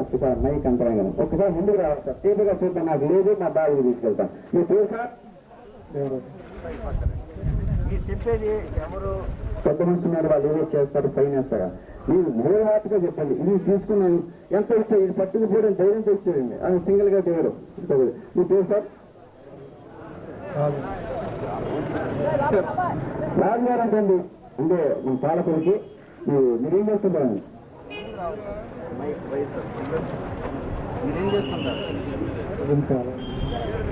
[SPEAKER 1] ఒక్కసారి మైక్ అంతరంగా ఒక్కసారి ముందుకు రావాలి సార్. తీపిగా చూద్దాం, నాకు లేదు, మా బాబుకి తీసుకెళ్తాం. మీరు పేరు సార్? మీరు చెప్పేది ఎవరు పెద్ద మనుషున్నారు, వాళ్ళు ఏదో చేస్తారు, ఫైన్ వేస్తారా? మీరు మూడవాటిగా చెప్పండి. ఇది తీసుకున్నాను ఎంత ఇస్తే ఇది పట్టుకుపోవడం ధైర్యం తెచ్చేయండి. అది సింగిల్ గా చేయరు. మీ పేరు సార్? రాజు గారు అంటండి, అంటే మన పాలకులకి మీరేం చేస్తుంటారండి?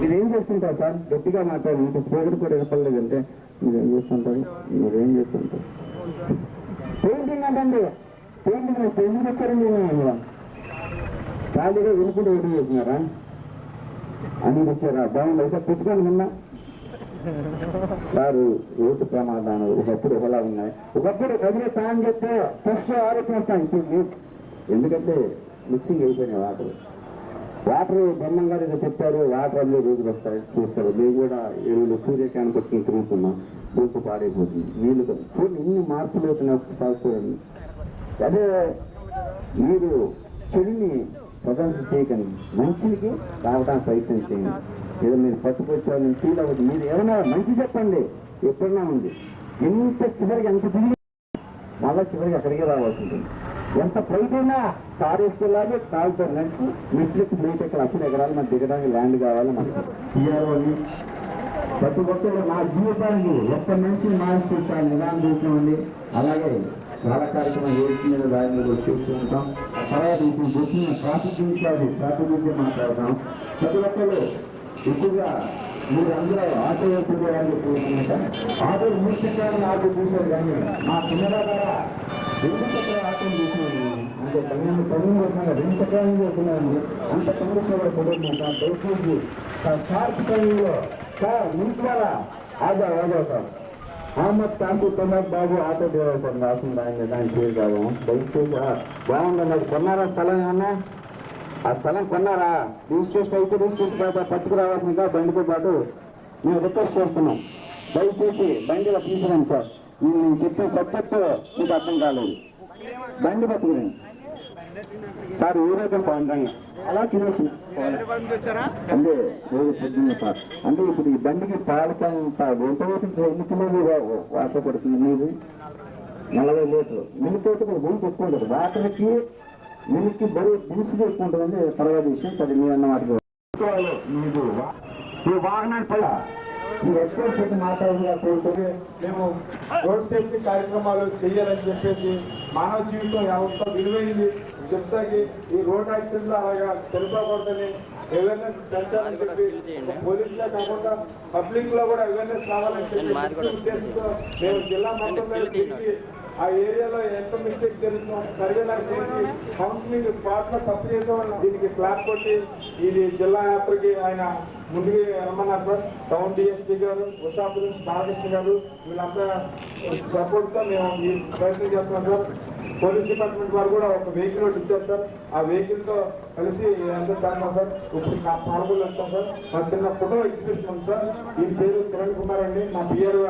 [SPEAKER 1] మీరేం చేస్తుంటారు సార్? గట్టిగా మాట్లాడి ఇంత స్పీకర్ కూడా ఇవ్వలేదంటే మీరేం చేస్తుంటారు? మీరేం చేస్తుంటారు? పెయింటింగ్ అంటండి. పెయింటింగ్ పెయింటింగ్ వచ్చారండి. ఖాళీగా వినుకుంటూ వెయిటింగ్ చేస్తున్నారా? అన్ని వచ్చారా? బాగుంది. అయితే పుట్టుకొని విన్నా సార్ రోడ్డు ప్రమాదాలు ఒకప్పుడు ఒకలా ఉన్నాయి. ఒకప్పుడు కదిలే స్నానం చేస్తే ఫస్ట్ ఆరోగ్యం వస్తాను. ఇప్పుడు ఎందుకంటే మిక్సింగ్ అయిపోయినాయి వాటర్ బ్రహ్మం గారు ఏదో చెప్పారు, వాటర్ అన్ని రోజులు వస్తాయి చూస్తారు. మేము కూడా ఎరువులు సూర్యకాన్ని పట్టుకుని తిరుగుతున్నాం, బూపు పాడైపోతుంది, నీళ్లు చూడండి ఇన్ని మార్పులు అవుతున్నాయి. అదే మీరు చెడుని ప్రదర్శన చేయకండి, మంచికి రావడానికి ప్రయత్నం చేయండి. ఏదో మీరు పట్టుకొచ్చారని ఫీల్ అవ్వదు. మీరు ఏమైనా మంచి చెప్పండి, ఎప్పుడన్నా ఉంది. ఎంత చివరికి ఎంత తిరిగి మళ్ళా చివరికి అక్కడికి రావాల్సి ఉంటుంది. ఎంత ఫ్లైట్ అయినా కారు వేసుకెళ్ళాలి, కారుతో నడిచి మెట్లకి ఫ్లైట్ ఎక్కడ అసలు ఎగరాలి, మనకు దిగడానికి ల్యాండ్ కావాలి. మనకి తీయాలని ప్రతి ఒక్కరు నా జీవితానికి ఒక్క మనిషిని మార్చుకుంటాను నిదానం చేసినామండి. అలాగే చాలా కార్యక్రమం ఏడ్చి మీద దాని మీద చూస్తూ ఉంటాం. తర్వాత వచ్చిన ట్రాఫిక్ గురించి మాట్లాడతాం. ప్రతి ఒక్కరు ఎక్కువగా మీరు అందరూ ఆటో వేసుకోవడానికి చూస్తున్నట్ట ఆటో 3 చక్రాలను ఆటో చూశారు, కానీ మా కెమెరా ద్వారా 2 చక్రాల ఆటోని చూసినాను. అంటే 12 వస్తున్నాగా 2 చక్రాలను చూస్తున్నాను. అంత కండిషన్ కుదురుతుంటా. దయచేసి షార్ప్ టైంలో సార్ మీ ద్వారా ఆదా సార్ అహ్మద్ కాంతి ప్రమోద్ బాబు ఆటో డ్రైవర్ సార్ రాసింది. దాని పేరు కాదు. దయచేసి బాగుంది. నాకు కొన్నారా స్థలం ఏమన్నా? ఆ స్థలం కొన్నారా? రిజిస్ట్రేషన్ అయితే రిజిస్ట్రేషన్ పట్టుకురావాల్సిందిగా బండితో పాటు మేము రిక్వెస్ట్ చేస్తున్నాం. దయచేసి బండిలో తీసుకురండి సార్. నేను చెప్పిన సబ్జెక్టు మీకు అర్థం కాలేదు. బండి పట్టుకురండి సార్. ఊరేగా పాండంగా అలా తినేసిన అంటే సార్. అంటే ఇప్పుడు ఈ బండికి పాలకంత ఎంత ఎన్ని కిలోలు వాటర్ పడుతుంది? మీరు 40 లీటర్లు మిల్లితోటి కూడా బరువు ఎక్కువ ఉంటుంది. వాటర్కి మిల్లికి బరువు దినుసులు ఎక్కువ ఉంటుందండి. తర్వాత విషయం సరే మీరు అన్న వాటికి మీరు ఈ వాహనాల పైన మీరు ఎక్కువ సేపు మాట్లాడాలని కోరుతుంది.
[SPEAKER 2] మేము రోడ్ సేఫ్టీ కార్యక్రమాలు చేయాలని చెప్పేసి మానవ జీవితం ఎంత విలువైంది చెప్తాకి ఈ రోడ్ యాక్సిడెంట్లు అలాగా తెలుసుకోకూడదని అవేర్నెస్ పెంచాలని చెప్పి పోలీసులే కాకుండా పబ్లిక్ లో కూడా అవేర్నెస్ రావాలని చెప్పి ఉద్దేశంతో మేము జిల్లా మొత్తంలో తిరిగి ఆ ఏరియాలో ఎంత మిస్టేక్ జరుగుతుందో సర్వేలా చేసి కౌన్సిలింగ్ స్పాట్ లో తప్పు చేసామని దీనికి ఫ్లాగ్ కొట్టి ఇది జిల్లా యాత్రకి ఆయన ముందుకు రమ్మన్నారు సార్. టౌన్ డిఎస్పీ గారు, ఉషాపురం బాలకృష్ణ గారు వీళ్ళంతా సపోర్ట్ తో మేము ఈ ప్రయత్నం చేస్తున్నాం సార్. పోలీస్ డిపార్ట్మెంట్ వారు కూడా ఒక వెహికల్ ఒకటి ఇచ్చారు సార్. ఆ వెహికల్ తో కలిసి అందరూ చేస్తాం సార్. ఇప్పుడు పాల్గొని వస్తాం సార్. మా చిన్న ఫోటో ఎగ్జిబిషన్ సార్. ఈ పేరు కిరణ్ కుమార్ అండి. మా పిఆర్ఓ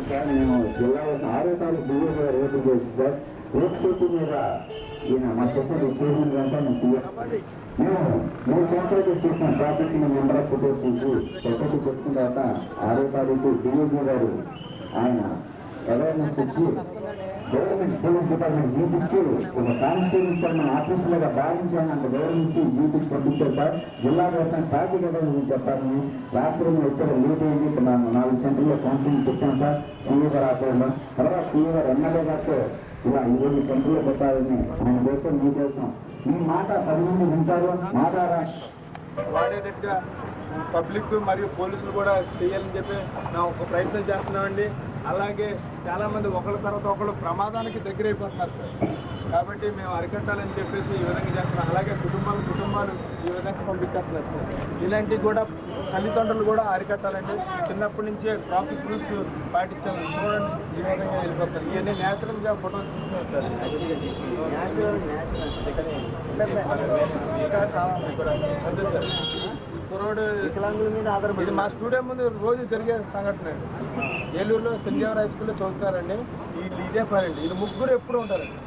[SPEAKER 2] సార్. మేము జిల్లా 6వ తారీఖు బియ్యం రేపు చేసి సార్. రోడ్ సేఫ్టీ మీద ఈయన మా చెప్పండి చేసిన కనుక మేము 3 సంవత్సరాలు చేసిన traffic member of photos secretary పెట్టిన తర్వాత 6వ తారీఖు డిఓజీ గారు ఆయన అవేర్నెస్ ఇచ్చి గవర్నమెంట్ పోలీస్ డిపార్ట్మెంట్ జీపించి ఒక కానిస్టేబుల్ సార్ మన ఆఫీసులుగా భావించాలని అంత గౌరవించి జీపించి పంపించారు సార్. జిల్లా వ్యవసాయ ట్రాఫిక్ అవేర్నెస్ చెప్పాలని రాత్రి వచ్చారు. లేట్ అయింది. 4 సెంటర్లో కౌన్సిలింగ్ చెప్పాను సార్. సీఏ గారు ఆపేయడం తర్వాత సీఏ గారు ఎమ్మెల్యే గారితో ఇలా 20 సెంటర్లో పెట్టాలని ఆయన దేశం మీ దేశం ఈ మాట 10 మంది వింటారు మాట్లాడా వాడేటట్టుగా పబ్లిక్ మరియు పోలీసులు కూడా చేయాలని చెప్పి మేము ఒక ప్రయత్నం చేస్తున్నామండి. అలాగే చాలామంది ఒకరి తర్వాత ఒకరు ప్రమాదానికి దగ్గరైపోతున్నారు సార్. కాబట్టి మేము అరికట్టాలని చెప్పేసి ఈ విధంగా చేస్తున్నాం. అలాగే కుటుంబాలు ఈ విధంగా పంపించేస్తున్నారు సార్. ఇలాంటివి కూడా తల్లిదండ్రులు కూడా అరికట్టాలండి. చిన్నప్పటి నుంచే ట్రాఫిక్ రూల్స్ పాటించాలి. చూడండి ఈ విధంగా వెళ్ళిపోతారు. ఇవన్నీ న్యాచురల్గా ఫోటోలు తీస్తున్నారు సార్. ఇంకా చాలా అంతే సార్. కుర్రోడు వికలాంగుల మీద ఆధారపడి ఇది మా స్టూడియో ముందు రోజు జరిగే సంఘటన అండి. ఏలూరులో సెంట్ జేవియర్ హై స్కూల్లో చదువుతారండి. ఇదే పని అండి. ఇది ముగ్గురు ఎప్పుడు ఉంటారండి.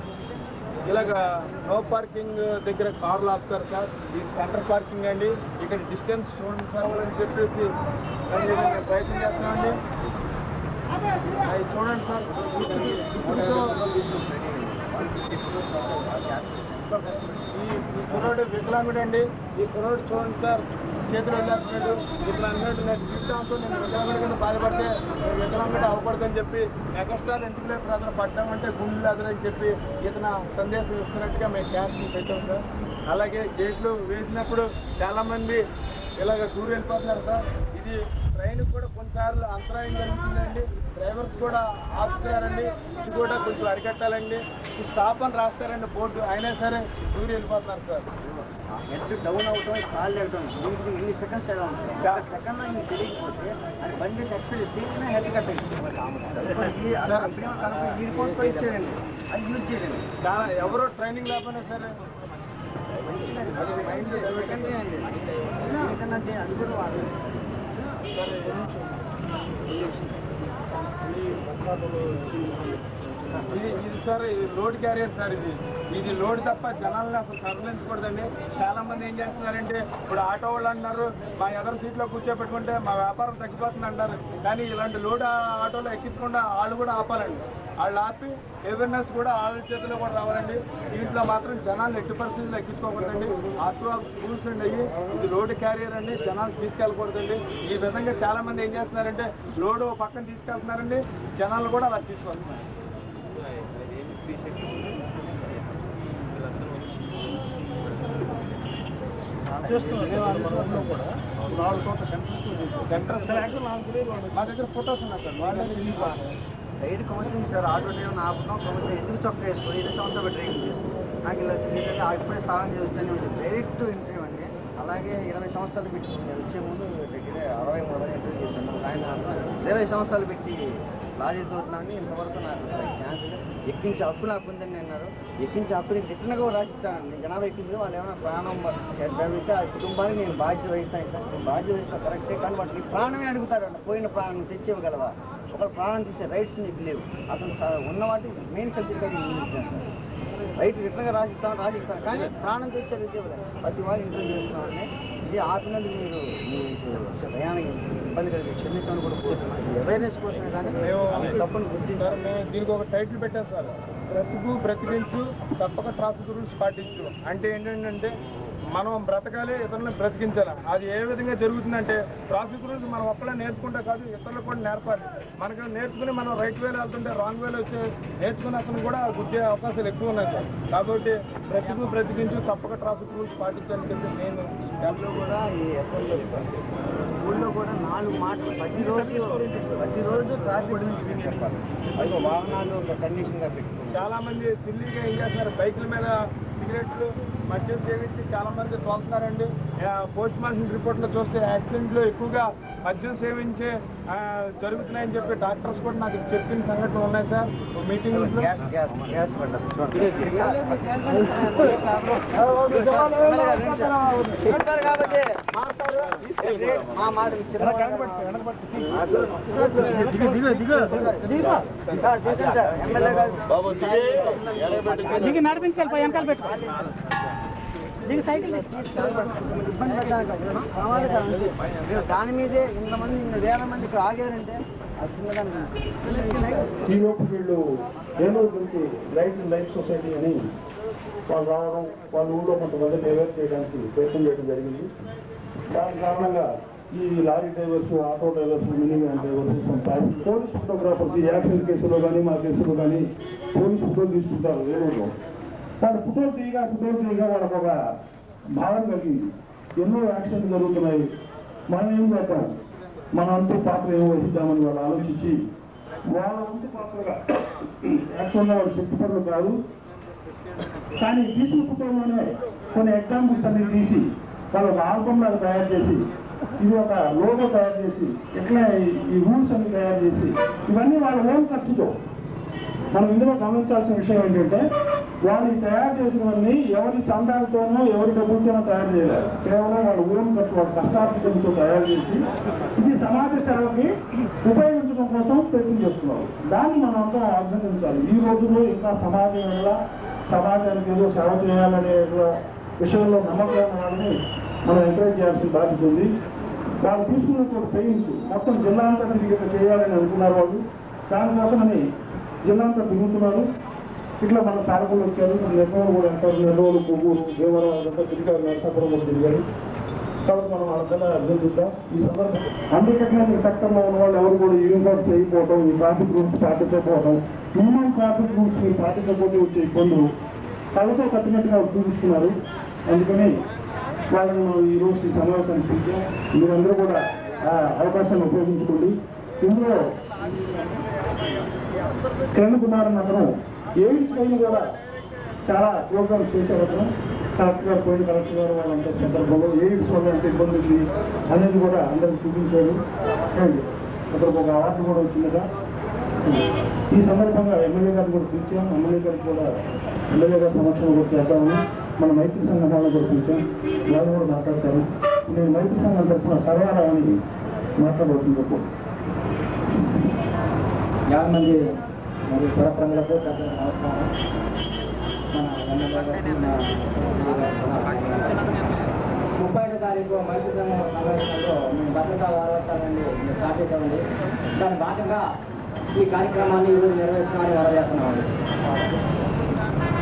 [SPEAKER 2] ఇలాగా నో పార్కింగ్ దగ్గర కార్లు ఆపుతారు సార్. ఇది సెంటర్ పార్కింగ్ అండి. ఇక్కడ డిస్టెన్స్ చూడండి సార్ అని చెప్పేసి ప్రయత్నం చేస్తున్నామండి. అది చూడండి సార్. ఈ కుర్రోడు వికలాంగుడు అండి. ఈ కుర్రోడు చూడండి సార్ చేతులు వెళ్ళేస్తున్నాడు. ఇట్లా అన్నట్టు నేను జీవితంతో నేను వికలాంగుడి కింద బాధపడితే వికలాంగుడు అవ్వకూడదని చెప్పి మెగాస్టార్ ఎందుకు లేదు అతను పడ్డామంటే గుండెలు లేదని చెప్పి ఇతను సందేశం ఇస్తున్నట్టుగా మేము క్యాన్సిల్ పెట్టాం సార్. అలాగే గేట్లు వేసినప్పుడు చాలామంది ఇలాగ దూరం వెళ్ళిపోతున్నారు సార్. ఇది ట్రైన్ కూడా కొన్నిసార్లు అంతరాయం జరుగుతుందండి. డ్రైవర్స్ కూడా ఆపుతారండి. ఇది కూడా కొంచెం అరికట్టాలండి. స్టాప్ అని రాస్తారండి బోర్డు, అయినా సరే దూరం వెళ్ళిపోతున్నారు సార్.
[SPEAKER 4] హెడ్ డౌన్ అవటం కాళ్ళు లేవటం దీనికి ఎన్ని సెకండ్స్ తేడా ఉంటుంది. సెకండ్ ఆయన తెలియకపోతే అది బండి ఎక్సైజ్ తీసిన హెడ్ కట్ అయింది. ఈ కోర్స్ ఇచ్చేయండి, అది యూజ్ చేయండి.
[SPEAKER 2] చాలా ఎవరో ట్రైనింగ్ లేకపోయినా సరే
[SPEAKER 4] సెకండరీ అండి. దీనికన్నా అది కూడా వాడాలి.
[SPEAKER 2] ఇది సార్ లోడ్ క్యారియర్ సార్. ఇది లోడ్ తప్ప జనాలను అసలు తరలించకూడదండి. చాలా మంది ఏం చేస్తున్నారంటే ఇప్పుడు ఆటో వాళ్ళు అంటున్నారు మా ఎదరు సీట్లో కూర్చోబెట్టుకుంటే మా వ్యాపారం తగ్గిపోతుంది అంటారు. కానీ ఇలాంటి లోడ్ ఆటోలో ఎక్కించకుండా వాళ్ళు కూడా ఆపాలండి. వాళ్ళు ఆపి అవేర్నెస్ కూడా వాళ్ళ చేతిలో కూడా రావాలండి. దీంట్లో మాత్రం జనాలు ఎట్టి పరిస్థితుల్లో ఎక్కించుకోకూడదండి. ఆర్సో రూల్స్ అండి. ఇది లోడ్ క్యారియర్ అండి. జనాలు తీసుకెళ్ళకూడదండి. ఈ విధంగా చాలా మంది ఏం చేస్తున్నారంటే లోడ్ పక్కన తీసుకెళ్తున్నారండి. జనాలు కూడా అలా తీసుకొస్తున్నారు. మా దగ్గర ఫొటోస్ ఉన్నాయి సార్. వాళ్ళ
[SPEAKER 4] ride counselling sir. Auto driver ఆపుతాం కౌన్సిలింగ్ ఎందుకు చొక్క వేసుకోండి 5 సంవత్సరాలు డ్రైవింగ్ చేస్తాం. నాకు ఇలా తెలియదంటే ఇప్పుడే స్థానం చేయొచ్చని డైరెక్ట్ ఇంటర్వ్యూ అండి. అలాగే 20 సంవత్సరాలు పెట్టి వచ్చే ముందు దగ్గర 63 మంది ఇంటర్వ్యూ చేశాను. ఆయన 20 సంవత్సరాలు పెట్టి లారీ తోతున్నామని ఇంతవరకు నాకు ఛాన్స్ ఎక్కించే హక్కు నాకు ఉందని అన్నారు. ఎక్కించే హక్కుని రిటర్న్గా కూడా రాసిస్తానండి. జనాభా ఎక్కించి వాళ్ళు ఏమైనా ప్రాణం అయితే ఆ కుటుంబానికి నేను బాధ్యత వహిస్తాను. బాధ్యత వహిస్తా కరెక్టే, కానీ వాటికి ప్రాణమే అడుగుతారు. పోయిన ప్రాణం తెచ్చివ్వగలవా? ఒకరు ప్రాణం తీసే రైట్స్ నీకు లేవు. అతను ఉన్న వాటి మెయిన్ సబ్జెక్ట్గా నేను ముందు ఇచ్చాను సార్. రైట్ రిటర్న్గా రాసిస్తాను, కానీ ప్రాణం తెచ్చే విద్య ప్రతి వాళ్ళు ఇంటర్వ్యూ చేస్తున్నామని ఇది ఆపినందుకు మీకు ప్రయాణానికి ఇబ్బంది కలిగి క్షమించమని కూడా కోరుతున్నాను. అవేర్నెస్ కోసమే కానీ తప్పని గుర్తించారు.
[SPEAKER 2] దీనికి ఒక టైటిల్ పెట్టారు సార్, బ్రతికించు తప్పక ట్రాఫిక్ రూల్స్ పాటించు. అంటే ఏంటంటే మనం బ్రతకాలి, ఇతరులను బ్రతికించాలి. అది ఏ విధంగా జరుగుతుందంటే ట్రాఫిక్ రూల్స్ మనం ఒక్కడే నేర్చుకుంటే కాదు, ఇతరులకు కూడా నేర్పాలి. మనకు నేర్చుకుని మనం రైట్ వేలో వెళ్తుంటే రాంగ్ వేలో వచ్చి నేర్చుకున్న అతను కూడా గుద్దే అవకాశాలు ఎక్కువ ఉన్నాయి సార్. కాబట్టి బ్రతికించు తప్పక ట్రాఫిక్ రూల్స్ పాటించాలని చెప్పి నేను
[SPEAKER 4] స్కూల్లో కూడా ఈ అసెంబ్లీ స్కూల్లో కూడా 4 మాటలు ప్రతిరోజు ట్రాఫిక్ గురించి చెప్పాలి. అది వాహనాలు ఒక కండిషన్గా పెట్టుకుంటారు.
[SPEAKER 2] చాలా మంది సిల్లీగా ఏం చేస్తారు, బైకుల మీద సిగరెట్లు మద్యం సేవించి చాలా మంది తోలుతున్నారండి. పోస్ట్ మార్టం రిపోర్ట్లో చూస్తే యాక్సిడెంట్లు ఎక్కువగా మద్యం సేవించే జరుగుతున్నాయని చెప్పి డాక్టర్స్ కూడా నాకు చెప్పిన సంఘటనలు ఉన్నాయి సార్. మీటింగ్ నడిపించాలి, వెనకాల పెట్టు సైకిల్
[SPEAKER 4] ఇబ్బంది పెట్టడానికి దాని మీదే ఇంతమంది 1,000 మంది ఇక్కడ ఆగారంటే అది చిన్నదానికి.
[SPEAKER 1] ఈలోపు వీళ్ళు ఏలూరు నుంచి లైఫ్ సొసైటీ అని వాళ్ళు రావడం, వాళ్ళ ఊళ్ళో కొంతమంది డైవర్ట్ చేయడానికి ప్రయత్నం చేయడం జరిగింది. దాని కారణంగా ఈ lorry drivers, auto drivers, mini van drivers, police photographers ఈ యాక్సిడెంట్ కేసులో కానీ మా కేసులో కానీ పోలీస్ ఫోటోలు తీసుకుంటారు ఏలూరులో. వాళ్ళు ఫోటోలు తీయగా వాళ్ళకు ఒక భావన కలిగింది. ఎన్నో యాక్సిడెంట్లు జరుగుతున్నాయి, మనం ఏం చేద్దాం, మన అంటూ పాత్ర ఏమో వహిద్దామని వాళ్ళు ఆలోచించి వాళ్ళ వంతు పాత్రగా యాక్చువల్గా వాళ్ళు శక్తిపరులు కాదు, కానీ తీసిన ఫోటోలోనే కొన్ని ఎగ్జాంపుల్స్ అన్ని తీసి వాళ్ళు ఒక ఆల్బమ్ లాగా తయారు చేసి, ఇది ఒక లోగో తయారు చేసి, ఇట్లా ఈ రూల్స్ అన్ని తయారు చేసి, ఇవన్నీ వాళ్ళ ఓన్ ఖర్చుతో. మనం ఇందులో గమనించాల్సిన విషయం ఏంటంటే వాళ్ళు తయారు చేసినవన్నీ ఎవరి చందాలతోనో ఎవరి డబ్బులతోనో తయారు చేయలేదు. కేవలం వాళ్ళ ఓన్ ఖర్చు, వాళ్ళ కష్టార్జితంతో తయారు చేసి ఇది సమాజ సేవకి ఉపయోగించడం కోసం ప్రయత్నం చేస్తున్నారు. దాన్ని మనం అంతా అభినందించాలి. ఈ రోజుల్లో ఇంకా సమాజం వల్ల సమాజానికి ఏదో సేవ చేయాలనే విషయంలో నమ్మకం వాళ్ళని మనం ఎంకరేజ్ చేయాల్సిన బాధ్యత ఉంది. వాళ్ళు తీసుకున్న పెయిన్స్ మొత్తం జిల్లా అంతా తిరిగి చేయాలని అనుకున్నారు వాళ్ళు. దానికోసమని జిల్లా అంతా తిరుగుతున్నారు. ఇట్లా మన తారకులు వచ్చారు, నెల్లూరు కూడా అంటారు, నెల్లూరు, కొవ్వూరు, దేవరం అదంతా తిరిగారు, నరసాపురం కూడా తిరిగారు. కాబట్టి మనం వాళ్ళకన్నా అభినందిద్దాం. ఈ సందర్భం అందుకనే ఈ సెక్టర్లో ఉన్న వాళ్ళు ఎవరు కూడా యూనిఫామ్ చేయకపోవడం, ఈ ట్రాఫిక్ రూల్స్ పాటించకపోవడం, మినిమం ట్రాఫిక్ రూల్స్ పాటించకపోతే వచ్చే ఇబ్బందులు కళ్ళతో కట్టినట్టుగా చూపిస్తున్నారు. అందుకని వాళ్ళని మనం ఈరోజు ఈ సమావేశాన్ని చూసాం. మీరందరూ కూడా ఆ అవకాశాన్ని ఉపయోగించుకోండి. ఇందులో కిరణ్ కుమార్ అతను ఎయిడ్స్ పైన కూడా చాలా ప్రోగ్రామ్స్ చేసేవారు. కలెక్టర్ గారు, పోయిన కలెక్టర్ గారు వాళ్ళంతా సందర్భంలో ఎయిడ్స్ వల్ల ఎంత ఇబ్బంది ఉంది అనేది కూడా అందరికి చూపించారు. అతనికి ఒక అవార్డు కూడా వచ్చిందిగా. ఈ సందర్భంగా ఎమ్మెల్యే గారిని కూడా పిలిచాం. ఎమ్మెల్యే గారికి కూడా ఎమ్మెల్యే గారి సమక్షంలో కూడా చేద్దామని మన మైత్రి సంఘం వాళ్ళని కూడా పిలిచాం. వాళ్ళు కూడా మాట్లాడతారు. నేను మైత్రి సంఘం తరఫున సర్వారావని మాట్లాడబోతుంది. చాలా మంది మరి పురప్రములకు నమస్కారం. మన 30వ తారీఖు మైత్రి సంఘం సమావేశంలో మేము భద్రతా వారోత్సవాన్ని స్టార్ట్ చేసామండి. దాని భాగంగా ఈ కార్యక్రమాన్ని ఈరోజు నిర్వహిస్తున్నామని వరవేస్తున్నామండి.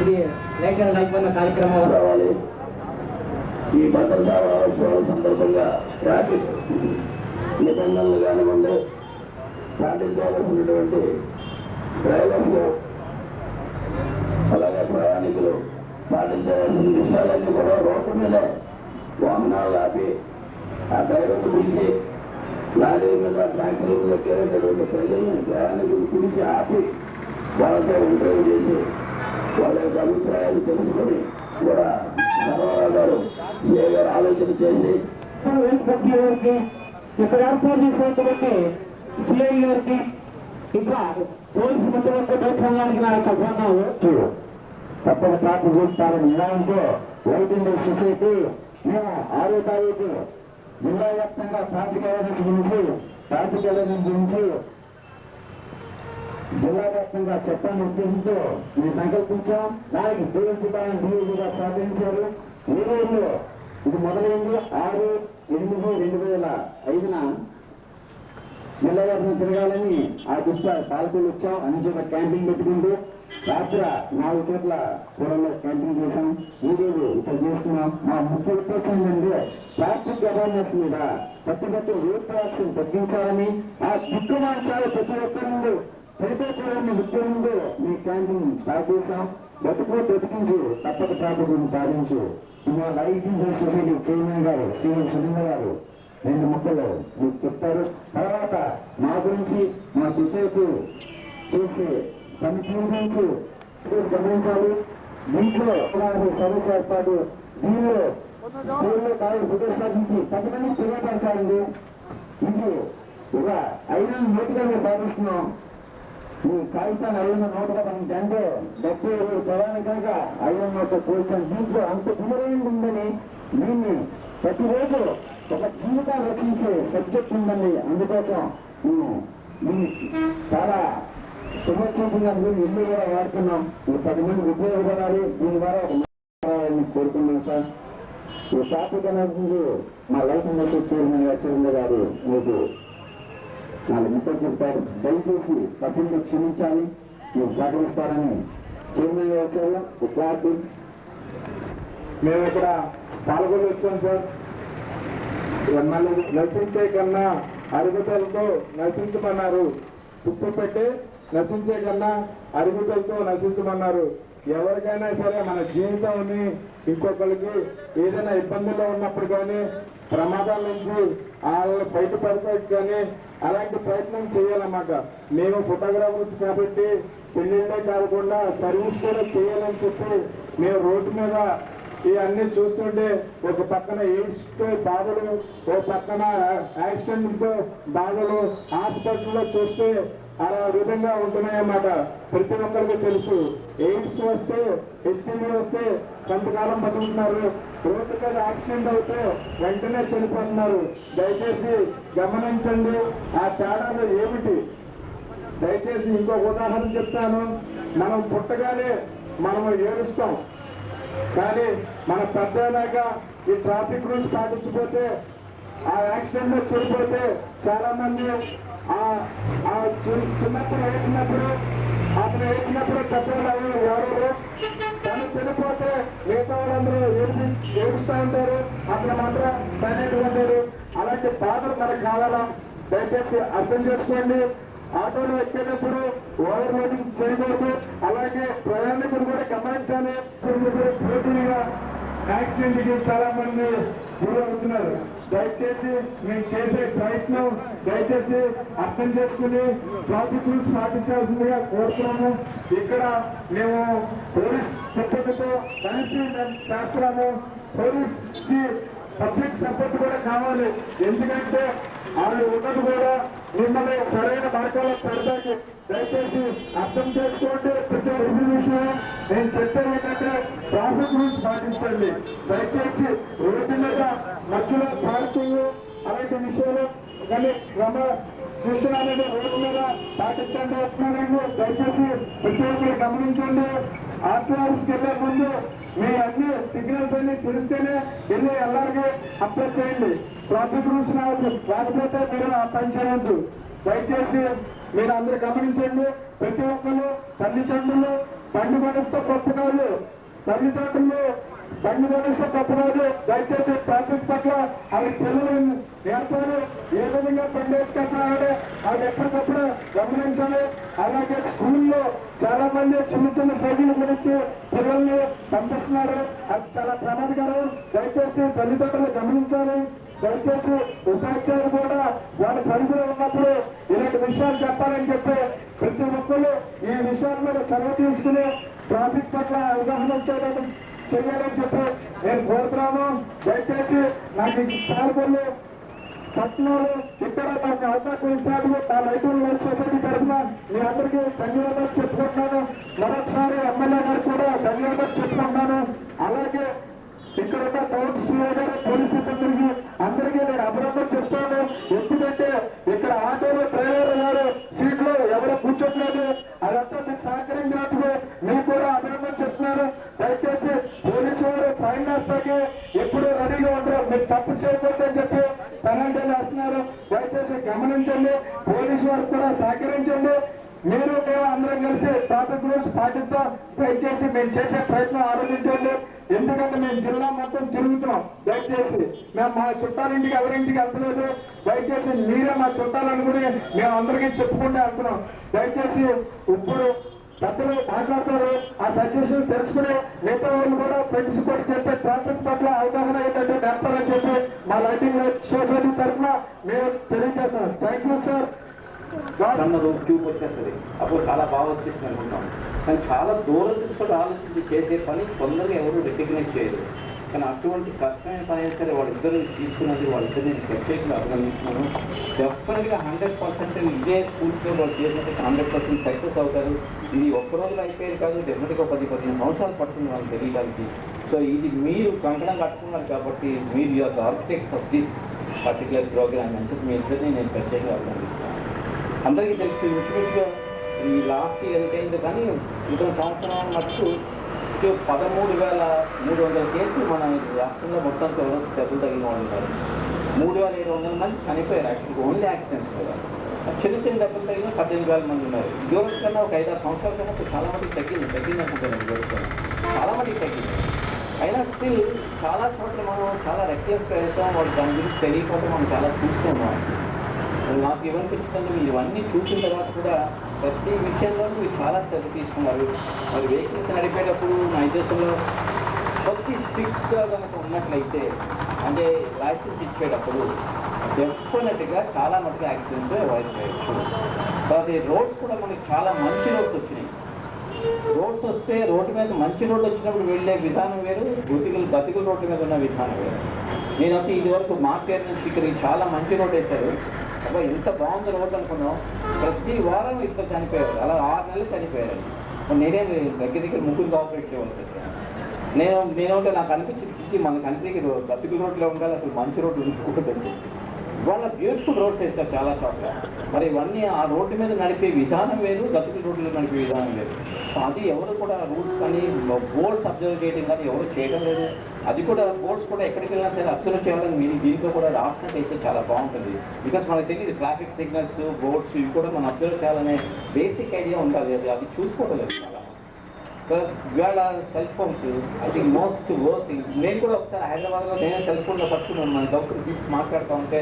[SPEAKER 1] ఇది లైట్ అండ్ అయిపోయిన కార్యక్రమం రావాలి. ఈ భద్రతా వారోత్సవం సందర్భంగా ట్రాఫిక్ నిబంధనలు కానివ్వండి, పాటించవలసినటువంటి డ్రైవర్లు అలాగే ప్రయాణికులు పాటించవలసిన విషయాలన్నీ కూడా రోడ్డు మీద వాహనాలు ఆపి ఆ డ్రైవర్లు పిలిచి లారీ మీద ట్రాక్టర్ల మీద కేరేటటువంటి ప్రజల్ని ప్రయాణికులు పిలిచి ఆపి వాళ్ళతో ఇంటర్వ్యూ చేసి వాళ్ళ యొక్క అభిప్రాయాలు తెలుసుకొని కూడా సర్వారావు గారు ఏ గారు ఆలోచన చేసి గారికి ఇక్కడ ఏర్పాటు చేసినటువంటి సిఐ గారికి ఇంకా పోలీసు మిత్రులతో ప్రయత్నానికి నా యొక్క ఫోన్ తప్పక ట్రాఫిక్ చూస్తారని నిలయంతో లైట్ ఇండియా సొసైటీ మేము 6వ తారీఖు జిల్లా వ్యాప్తంగా ట్రాఫిక్ అవేర్నెస్ గురించి జిల్లా వ్యాప్తంగా చెప్పాలని ఉద్దేశంతో మేము సంకల్పించాం. దానికి పోలీసు డిపార్ట్మెంట్ డీజీగా సహకరించారు. ఈ రోజులో ఇది మొదలైంది 6/8/2005 జిల్లా వ్యాప్తంగా తిరగాలని ఆ దృష్ట్యా పాలకులు వచ్చాం. అన్ని చోట్ల క్యాంపింగ్ పెట్టుకుంటూ రాత్రి 4 చోట్ల కూరల్లో క్యాంపింగ్ చేశాం. ఈ రోజు ఇక్కడ చేస్తున్నాం. మా ముఖ్య ఉద్దేశం ఏంటంటే ట్రాఫిక్ అవేర్నెస్ మీద ప్రతి రోడ్ యాక్షన్ తగ్గించాలని ఆ దిక్కుమార్చాలు ప్రతి ఒక్కరి చనిపోకూడని ఉద్యమంలో మీ క్యాంపింగ్ స్టార్ట్ చేశాం. బ్రతికించు తప్పక ట్రాఫిక్ సాధించు. ఇవాళ లైట్ ఇండియా సొసైటీ చైర్మన్ గారు శ్రీఎం సురేంద్ర గారు 2 ముక్కలు మీకు చెప్తారు. తర్వాత మా గురించి మా సొసైటీ చేసే కమిటీ గురించి గమనించాలి. దీంట్లో సదస్సు ఏర్పాటు దీనిలో స్కూల్లో కాదు ప్రతిష్టాపించి 10 మంది తెలియపరచాలండి. ఇది ఒక 5 నోటుగా మేము భావిస్తున్నాం. ఈ కాగితాన్ని 500 నోటుగా అంటే 70 ప్రధాని కనుక 500 నోట్ల కోల్చాను. దీంట్లో అంత విలువైంది ఉందని దీన్ని ప్రతిరోజు ఒక జీవితాన్ని రక్షించే సబ్జెక్ట్ ఉందండి. అందుకోసం దీన్ని చాలా సంరక్షించిన ఇల్లు కూడా వాడుతున్నాం. ఈ 10 మంది ఉపయోగపడాలి. దీని ద్వారా కోరుకున్నాం సార్. ఈ ట్రాఫిక్ అనేది మా లైఫ్ మెసేజ్ చైర్మన్ గారు మీకు 4 ముక్కలు చెప్తారు. దయచేసి తప్పులు క్షమించాలి, మీరు సహకరిస్తారని చైర్మన్ గారు క్లారిటీ.
[SPEAKER 2] మేము ఇక్కడ పాల్గొని వచ్చాం సార్. మళ్ళీ నశించే కన్నా అరుగుదలతో నశించమన్నారు. తుప్పు పెట్టి నశించే కన్నా అరుగుదలతో నశించమన్నారు. ఎవరికైనా సరే మన జీవితాన్ని ఇంకొకరికి ఏదైనా ఇబ్బందుల్లో ఉన్నప్పుడు కానీ ప్రమాదాల నుంచి వాళ్ళని బయటపడతాయి కానీ అలాంటి ప్రయత్నం చేయాలన్నమాట. మేము ఫోటోగ్రాఫర్స్ కాబట్టి పెళ్లిళ్ళే కాకుండా సర్వీస్ కూడా చేయాలని చెప్పి మేము రోడ్డు మీద ఇవన్నీ చూస్తుంటే ఒక పక్కన ఎయిడ్స్ తో బాధలు, ఓ పక్కన యాక్సిడెంట్ తో బాధలు హాస్పిటల్లో చూస్తే అలా విధంగా ఉంటున్నాయన్నమాట. ప్రతి ఒక్కరికి తెలుసు. ఎయిడ్స్ వస్తే హెచ్ఐవి వస్తే కొంతకాలం బతుకుతున్నారు. రోడ్డు మీద యాక్సిడెంట్ అవుతే వెంటనే చనిపోతున్నారు. దయచేసి గమనించండి ఆ తేడాలు ఏమిటి. దయచేసి ఇంకొక ఉదాహరణ చెప్తాను. మనం పుట్టగానే మనము ఏడుస్తాం, కానీ మన పెద్దలాక ఈ ట్రాఫిక్ రూల్స్ పాటించకపోతే ఆ యాక్సిడెంట్ లో చనిపోతే చాలా మంది చిన్నప్పుడు ఏడినప్పుడు పెద్దవాళ్ళు ఎవరు తను చనిపోతే మిగతా వాళ్ళందరూ ఏడుస్తూ ఉంటారు. అక్కడ మాత్రం సైలెంట్గా ఉంటారు. అలాంటి బాధలు మనకు కావాలా? దయచేసి అర్థం చేసుకోండి. ఆటోలో ఎక్కేటప్పుడు ఓవర్ లోడింగ్ చేయకూడదు. అలాగే ప్రయాణికులు కూడా గమనించాలి. పోటీగా యాక్సిడెంట్ కి చాలా మంది గురవుతున్నారు. దయచేసి మేము చేసే ప్రయత్నం దయచేసి అర్థం చేసుకుని ట్రాఫిక్ రూల్స్ పాటించాల్సిందిగా కోరుతున్నాము. ఇక్కడ మేము పోలీస్ సిబ్బందితో కలిసి చేస్తున్నాము. పోలీస్ కి పబ్లిక్ సపోర్ట్ కూడా కావాలి. ఎందుకంటే వాళ్ళు ఉన్నది కూడా మిమ్మల్ని సరైన మార్గాల్లో పెడతాకి. దయచేసి అర్థం చేసుకోండి. ప్రతి విషయం నేను చెప్పేది ఏంటంటే ట్రాఫిక్ రూల్స్ పాటించండి. దయచేసి రోడ్డు మీద మధ్యలో పార్కింగ్ అలాంటి విషయాలు కానీ క్రమశిక్షణ అనేది రోడ్డు మీద పాటించండి వస్తున్నారండి. దయచేసి ప్రతి ఒక్కరు గమనించండి. ఆర్టీఆర్ఎస్కి వెళ్లే ముందు మీ అన్ని సిగ్నల్స్ అన్ని తెలిస్తేనే వెళ్ళి ಎಲ್ಲರಿಗೂ అప్లై చేయండి. ట్రాఫిక్ రూల్స్ రాకపోతే మీరు ఆ పని చేయొద్దు. దయచేసి మీరు అందరూ గమనించండి. ప్రతి ఒక్కరు తల్లిదండ్రులు బండి కొనిస్తే గొప్పవాళ్ళు, తల్లిదండ్రులు బండి కొనిస్తే గొప్పవాళ్ళు. దయచేసి ట్రాఫిక్ పట్ల అవి పిల్లలు నేర్పారు. ఏ విధంగా బండి వేసుకెళ్తున్నారంటే అది ఎప్పటికప్పుడు గమనించాలి. అలాగే స్కూల్లో చాలా మంది చిన్న సైకిల్ గురించి పిల్లల్ని పంపిస్తున్నారు. అది చాలా ప్రమాదకరం. దయచేసి తల్లిదండ్రులు గమనించాలి. దయచేసి ఉపాధ్యాయులు కూడా వాళ్ళ పరిధిలో ఉన్నప్పుడు ఇలాంటి విషయాలు చెప్పాలని చెప్పి ప్రతి ఒక్కరు ఈ విషయాల మీద చొరవ తీసుకుని ట్రాఫిక్ పట్ల అవగాహన చేయాలని చెప్పి నేను కోరుతున్నాను. దయచేసి నాకు పాల్గొని పట్టణంలో ఇక్కడ మాకు అవకాశం ఇచ్చినప్పుడు ఆ లైటింగ్ లైఫ్ సొసైటీ తరఫున మీ అందరికీ ధన్యవాదాలు చెప్పుకుంటున్నాను. మరొకసారి ఎమ్మెల్యే గారు కూడా ధన్యవాదాలు చెప్పుకుంటున్నాను. అలాగే ఇక్కడ ఉన్న టౌన్ సీఓ గారు పోలీస్ సిబ్బందికి అందరికీ నేను అభినందన చెప్తాను. ఎందుకంటే ఇక్కడ ఆటోలో డ్రైవర్ గారు సీట్లో ఎవరు కూర్చోట్లేదు, అదంతా మీకు సహకరించినప్పుడు మీకు కూడా అభినందన చెప్తున్నారు. దయచేసి పోలీసు వారు ఫైన్ వేస్తాకి ఎప్పుడు రెడీగా ఉంటారు, మీరు తప్పు చేయకూడదని చెప్పి పెనాల్టీలు వేస్తున్నారు. దయచేసి గమనించండి, పోలీసు వారు కూడా సహకరించండి. మీరు మేము అందరం కలిసి ట్రాఫిక్ రూల్స్ పాటిస్తాం. దయచేసి మేము చేసే ప్రయత్నం ఆలోచించండి. ఎందుకంటే మేము జిల్లా మొత్తం తిరుగుతున్నాం. దయచేసి మేము మా చుట్టాలింటికి ఎవరింటికి వెళ్తలేదు. దయచేసి మీరే మా చుట్టాలనుకుని మేము అందరికీ చెప్పుకుంటూ వెళ్తున్నాం. దయచేసి ఇప్పుడు పెద్దలు మాట్లాడతారు, ఆ సజెషన్ తెలుసుకుని మిగతా వాళ్ళు కూడా ఫ్రెండ్స్ కూడా చెప్పే ట్రాఫిక్ పట్ల అవగాహన ఏంటంటే నేర్పాలని చెప్పి మా లైటింగ్ సొసైటీ తరఫున మేము తెలియజేస్తాం. Thank you sir.
[SPEAKER 5] ట్యూబ్ వచ్చేస్తుంది, అప్పుడు చాలా బాగా వచ్చేసింది అనుకుంటాం. కానీ చాలా దూరం తీసుకొని ఆలోచించి చేసే పని తొందరగా ఎవరు రికగ్నైజ్ చేయరు. కానీ అటువంటి కష్టమైన పని అయితే సరే వాళ్ళిద్దరు తీసుకున్నది, వాళ్ళిద్దరిని ప్రత్యేకంగా అభినందిస్తున్నాను. డెఫినెట్గా 100% ఇదే స్కూల్స్లో వాళ్ళు చేసినట్టు 100% సక్సెస్ అవుతారు. ఇది ఒక్క రోజులు అయిపోయేది కాదు, డెఫినెట్గా 10-15 సంవత్సరాలు పడుతుంది వాళ్ళకి తెలియడానికి. సో ఇది మీరు కంకణం కట్టుకున్నారు కాబట్టి మీరు you are the architects of this particular programme అంటే మీ ఇద్దరిని నేను ప్రత్యేకంగా అభినందిస్తాను. అందరికీ తెలుసు ఇంచుమించుగా ఈ లాస్ట్ ఇయర్ ఎంతైందో కానీ క్రితం సంవత్సరం మటుకు 13,300 కేసులు మన రాష్ట్రంలో మొత్తం దెబ్బలు తగిన వాళ్ళు ఉన్నారు. 3,700 మంది చనిపోయారు. యాక్చువల్గా ఓన్లీ యాక్సిడెంట్స్ కదా. చిన్న చిన్న దెబ్బలు తగిన 18,000 మంది ఉన్నారు. ఇదివరకు కన్నా ఒక 5-6 సంవత్సరాల కన్నా చాలా మందికి తగ్గింది అనుకుంటాను. ఇదివరకు కన్నా చాలా మందికి తగ్గింది. అయినా స్టిల్ చాలా చోట్ల మనం చాలా రెక్లెస్ ప్రయత్నం వాళ్ళు దాని గురించి తెలియకపోతే మనం చాలా చూస్తున్నాం. నాకు ఏమనిపించిందంటే మీరు ఇవన్నీ చూసిన తర్వాత కూడా ప్రతి విషయంలో మీరు చాలా శ్రద్ధ తీసుకున్నారు. మరి వెహికల్స్ నడిపేటప్పుడు నా ఉద్దేశంలో ప్రతి స్ట్రిక్ట్గా కనుక ఉన్నట్లయితే అంటే లైసెన్స్ ఇచ్చేటప్పుడు డెఫినెట్గా చాలా మటుకు యాక్సిడెంట్స్ అవాయిడ్ చేయొచ్చు. తర్వాత రోడ్స్ కూడా మనకి చాలా మంచి రోడ్స్ వచ్చినాయి. రోడ్స్ వస్తే రోడ్డు మీద మంచి రోడ్డు వచ్చినప్పుడు వెళ్ళే విధానం వేరు, గతికుల రోడ్డు మీద ఉన్న విధానం వేరు. నేనైతే ఇదివరకు మా పేరు నుంచి ఇక్కడికి చాలా మంచి రోడ్డు వేశారు. అబ్బా ఇంత బాగుంది రోడ్డు అనుకున్నాం. ప్రతి వారం ఇద్దరు చనిపోయారు, అలా 6 నెలలు చనిపోయారు. నేనే దగ్గర ముగ్గురు ఆపరేట్ చేయవలసి వచ్చాను. నేనంటే నాకు అనిపించింది మన కంట్రీకి గతికుల రోడ్లో ఉండాలి, అసలు మంచి రోడ్లు ఉంచుకుంటుంది. వాళ్ళ బ్యూటిఫుల్ రోడ్స్ వేస్తారు చాలా చోట్ల. మరి ఇవన్నీ ఆ రోడ్డు మీద నడిపే విధానం వేరు, గతికుల రోడ్లు నడిపే విధానం వేరు. అది ఎవరు కూడా రూల్స్ కానీ బోర్డ్స్ అబ్జర్వ్ చేయడం కానీ ఎవరు చేయడం లేదు. అది కూడా బోర్డ్స్ కూడా ఎక్కడికి వెళ్ళినా సరే అబ్జర్వ్ చేయాలని మీరు దీంట్లో కూడా రాసినట్టు అయితే చాలా బాగుంటుంది. బికాస్ మనకు తెలియదు ట్రాఫిక్ సిగ్నల్స్ బోర్డ్స్ ఇవి కూడా మనం అబ్జర్వ్ చేయాలనే బేసిక్ ఐడియా ఉండాలి. అది చూసుకోవడం లేదు చాలా. ఇవాళ cell phones I think most work. నేను కూడా ఒకసారి హైదరాబాద్లో నేనే సెల్ ఫోన్లో పట్టుకున్నాను. మన డాక్టర్ తీసుకు మాట్లాడుతూ ఉంటే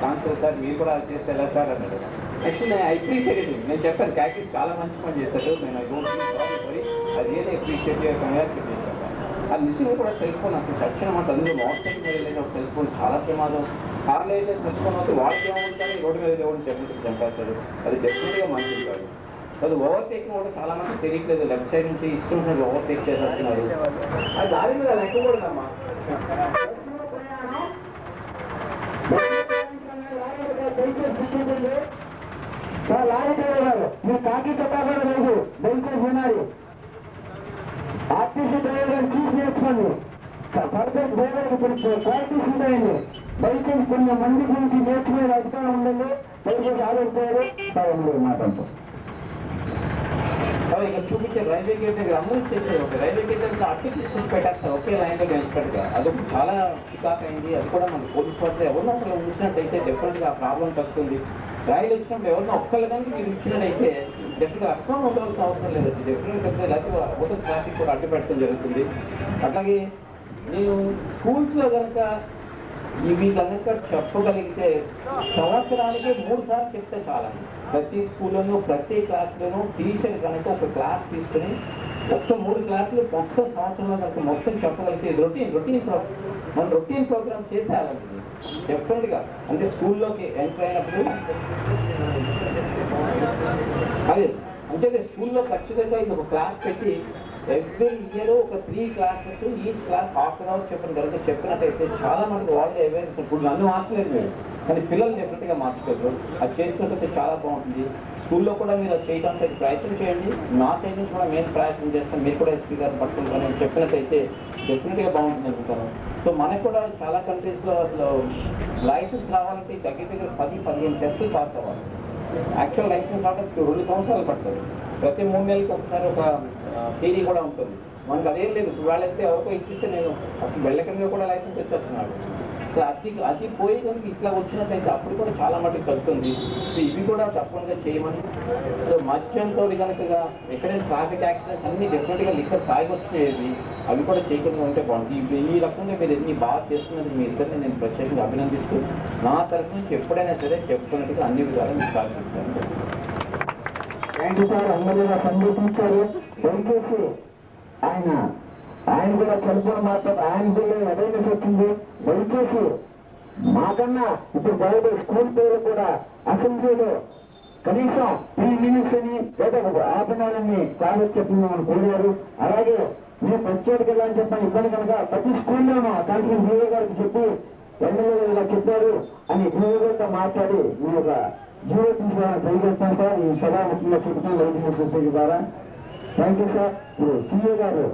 [SPEAKER 5] కాన్సర్ సార్ మీరు కూడా చేస్తే ఎలా సార్ అన్నాడు. యాక్చువల్లీ నేను అప్రిషియేట్ ఇట్. నేను చెప్పాను క్యాకిస్ చాలా మంచి పని చేశాడు, నేను అది రియల్లీ అప్రిషియేట్ కంగ్రాచులేట్ చేశాను. ఆ నిజంగా కూడా సెల్ ఫోన్ అసలు చచ్చిన మాట అందులో మోటార్ సైకిల్ మీద వెళ్ళేది ఒక సెల్ ఫోన్ చాలా ప్రమాదం. కార్లో అయితే సెల్ ఫోన్ వస్తే వాళ్ళకి ఏమంటారు, రోడ్డు మీద ఎవరు చంపేస్తారు. అది డెఫినెట్గా మంచిది కాదు. అది ఓవర్టేకింగ్ కూడా చాలా మంది తెలియట్లేదు. లెఫ్ట్ సైడ్ నుంచి ఇష్టం ఓవర్టేక్ చేసేస్తున్నారు. అది దారి మీద అది ఎక్కువ కూడా అమ్మా.
[SPEAKER 1] లారీ డ్రైవర్ గారు మీరు కాకి చొక్కా కూడా లేదు, దయచేసి వినాలి. ఆర్టీసీ డ్రైవర్ గారు చూసి నేర్చుకోండి. పర్ఫెక్ట్ డ్రైవర్ ఇప్పుడు క్వాలిటీస్ ఉంటాయండి. దయచేసి కొన్ని మంది గురించి నేర్చుకునే అధికారం ఉందండి. దయచేసి ఆలోచించారు మాట్లాడుతూ
[SPEAKER 5] ఇక్కడ చూపించే రైల్వే గేట్ దగ్గర అమలు చేసేది ఒక రైల్వే గేట్ దగ్గర అప్లికేషన్ పెట్టేస్తారు ఒకే లైన్లో నిలిచిపెట్టుగా. అదొక చాలా చికాక్ అయింది. అది కూడా మన పోలీస్ వాళ్ళు ఎవరినో ఒకరు ఉంచినట్టయితే డెఫినెట్గా ఆ ప్రాబ్లం తగ్గుతుంది. రైలు వచ్చినప్పుడు ఎవరినో ఒక్కళ్ళ దానికి మీరు ఇచ్చినట్టయితే డెఫినెట్గా అర్థం ఉండవలసిన అవసరం లేదు. డెఫినెట్గా లేకపోతే ఓటర్ ట్రాఫిక్ కూడా అడ్డు పెట్టడం జరుగుతుంది. అట్లాగే నేను స్కూల్స్లో కనుక ఇవి కనుక చెప్పగలిగితే సంవత్సరానికి 3 సార్లు చెప్తే చాలా. ప్రతి స్కూల్లోనూ ప్రతి క్లాస్లోనూ టీచర్ కనుక ఒక క్లాస్ తీసుకుని మొత్తం 3 క్లాసులు మొత్తం సంవత్సరంలో కనుక మొత్తం చెప్పగలిగితే రొటీన్ మన రొటీన్ ప్రోగ్రామ్ చేసేయాలండి డెఫినెట్గా. అంటే స్కూల్లోకి ఎంటర్ అయినప్పుడు అదే అంటే స్కూల్లో ఖచ్చితంగా ఇది ఒక క్లాస్ పెట్టి ఎవ్రీ ఇయర్ ఒక 3 క్లాసెస్ ఈచ్ క్లాస్ ½ అవర్ చెప్పిన కనుక చెప్పినట్టయితే చాలా మంది వాళ్ళే అవేర్నెస్. ఇప్పుడు నన్ను ఆపలేదు మీరు కానీ పిల్లలు డెఫినెట్గా మార్చుకోరు. అది చేసినట్లయితే చాలా బాగుంటుంది. స్కూల్లో కూడా మీరు అది చేయడానికి ప్రయత్నం చేయండి. నా సైడ్ నుంచి కూడా మేము ప్రయత్నం చేస్తాం. మీరు కూడా ఎస్పీ గారు పట్టుకుంటాను చెప్పినట్టయితే డెఫినెట్గా బాగుంటుంది అనుకుంటాను. సో మనకు కూడా చాలా కంట్రీస్లో అసలు లైసెన్స్ రావాలంటే దగ్గర 10-15 టెస్టులు పాస్ అవ్వాలి. యాక్చువల్ లైసెన్స్ రావడానికి 2 సంవత్సరాలు పడుతుంది. ప్రతి 3 నెలలకు ఒకసారి ఒక థియరీ కూడా ఉంటుంది. మనకు అదేం లేదు. వాళ్ళైతే ఎవరికో ఇచ్చిస్తే నేను అసలు వెళ్ళకంగా కూడా లైసెన్స్ వచ్చేస్తున్నాడు. సో అది పోయి కనుక ఇట్లా వచ్చినట్లయితే అప్పుడు కూడా చాలా మటుకు తగ్గుతుంది. సో ఇవి కూడా తప్పకుండా చేయమని. సో మద్యంతో కనుక ఎక్కడైనా ట్రాఫిక్ యాక్సిడెంట్స్ అన్ని డెఫినెట్గా లిక్కర్ తాగి వచ్చేది అవి కూడా చేయకుండా ఉంటే బాగుంటుంది. ఈ రకంగా మీరు ఎన్ని బాగా చేస్తున్నది మీ ఇద్దరిని నేను ప్రత్యేకంగా అభినందిస్తూ నా తరఫు నుంచి ఎప్పుడైనా సరే చెప్పుకున్నట్టుగా అన్ని విధాలు మీకు సహకరిస్తాను.
[SPEAKER 1] Thank you sir. అందరూ సందేశించారు. దయచేసి ఆయన కూడా చనిపోవడం మాత్రం ఆయన కూడా అవేర్నెస్ వచ్చింది. దయచేసి మాకన్నా ఇప్పుడు బయట స్కూల్ పిల్లలు కూడా అసెంబ్లీలో కనీసం 3 minutes అని లేదా ఆపనాలని కాలేజ్ చెప్తున్నామని కోరారు. అలాగే మేము ప్రత్యేక అని చెప్పని ఇబ్బంది కనుక ప్రతి స్కూల్లోనూ కాన్ఫరెన్స్ డిఓ గారికి చెప్పి ఎమ్మెల్యే ఇలా చెప్పారు అని డిఓ గారితో మాట్లాడి మీ యొక్క జీవో తీసుకోవాలని ట్రై చేస్తాం సార్. ఈ సభా ముఖ్యంగా చెప్తాం లైటింగ్ సొసైటీ ద్వారా. Thank you sir. ఇప్పుడు సీఏ గారు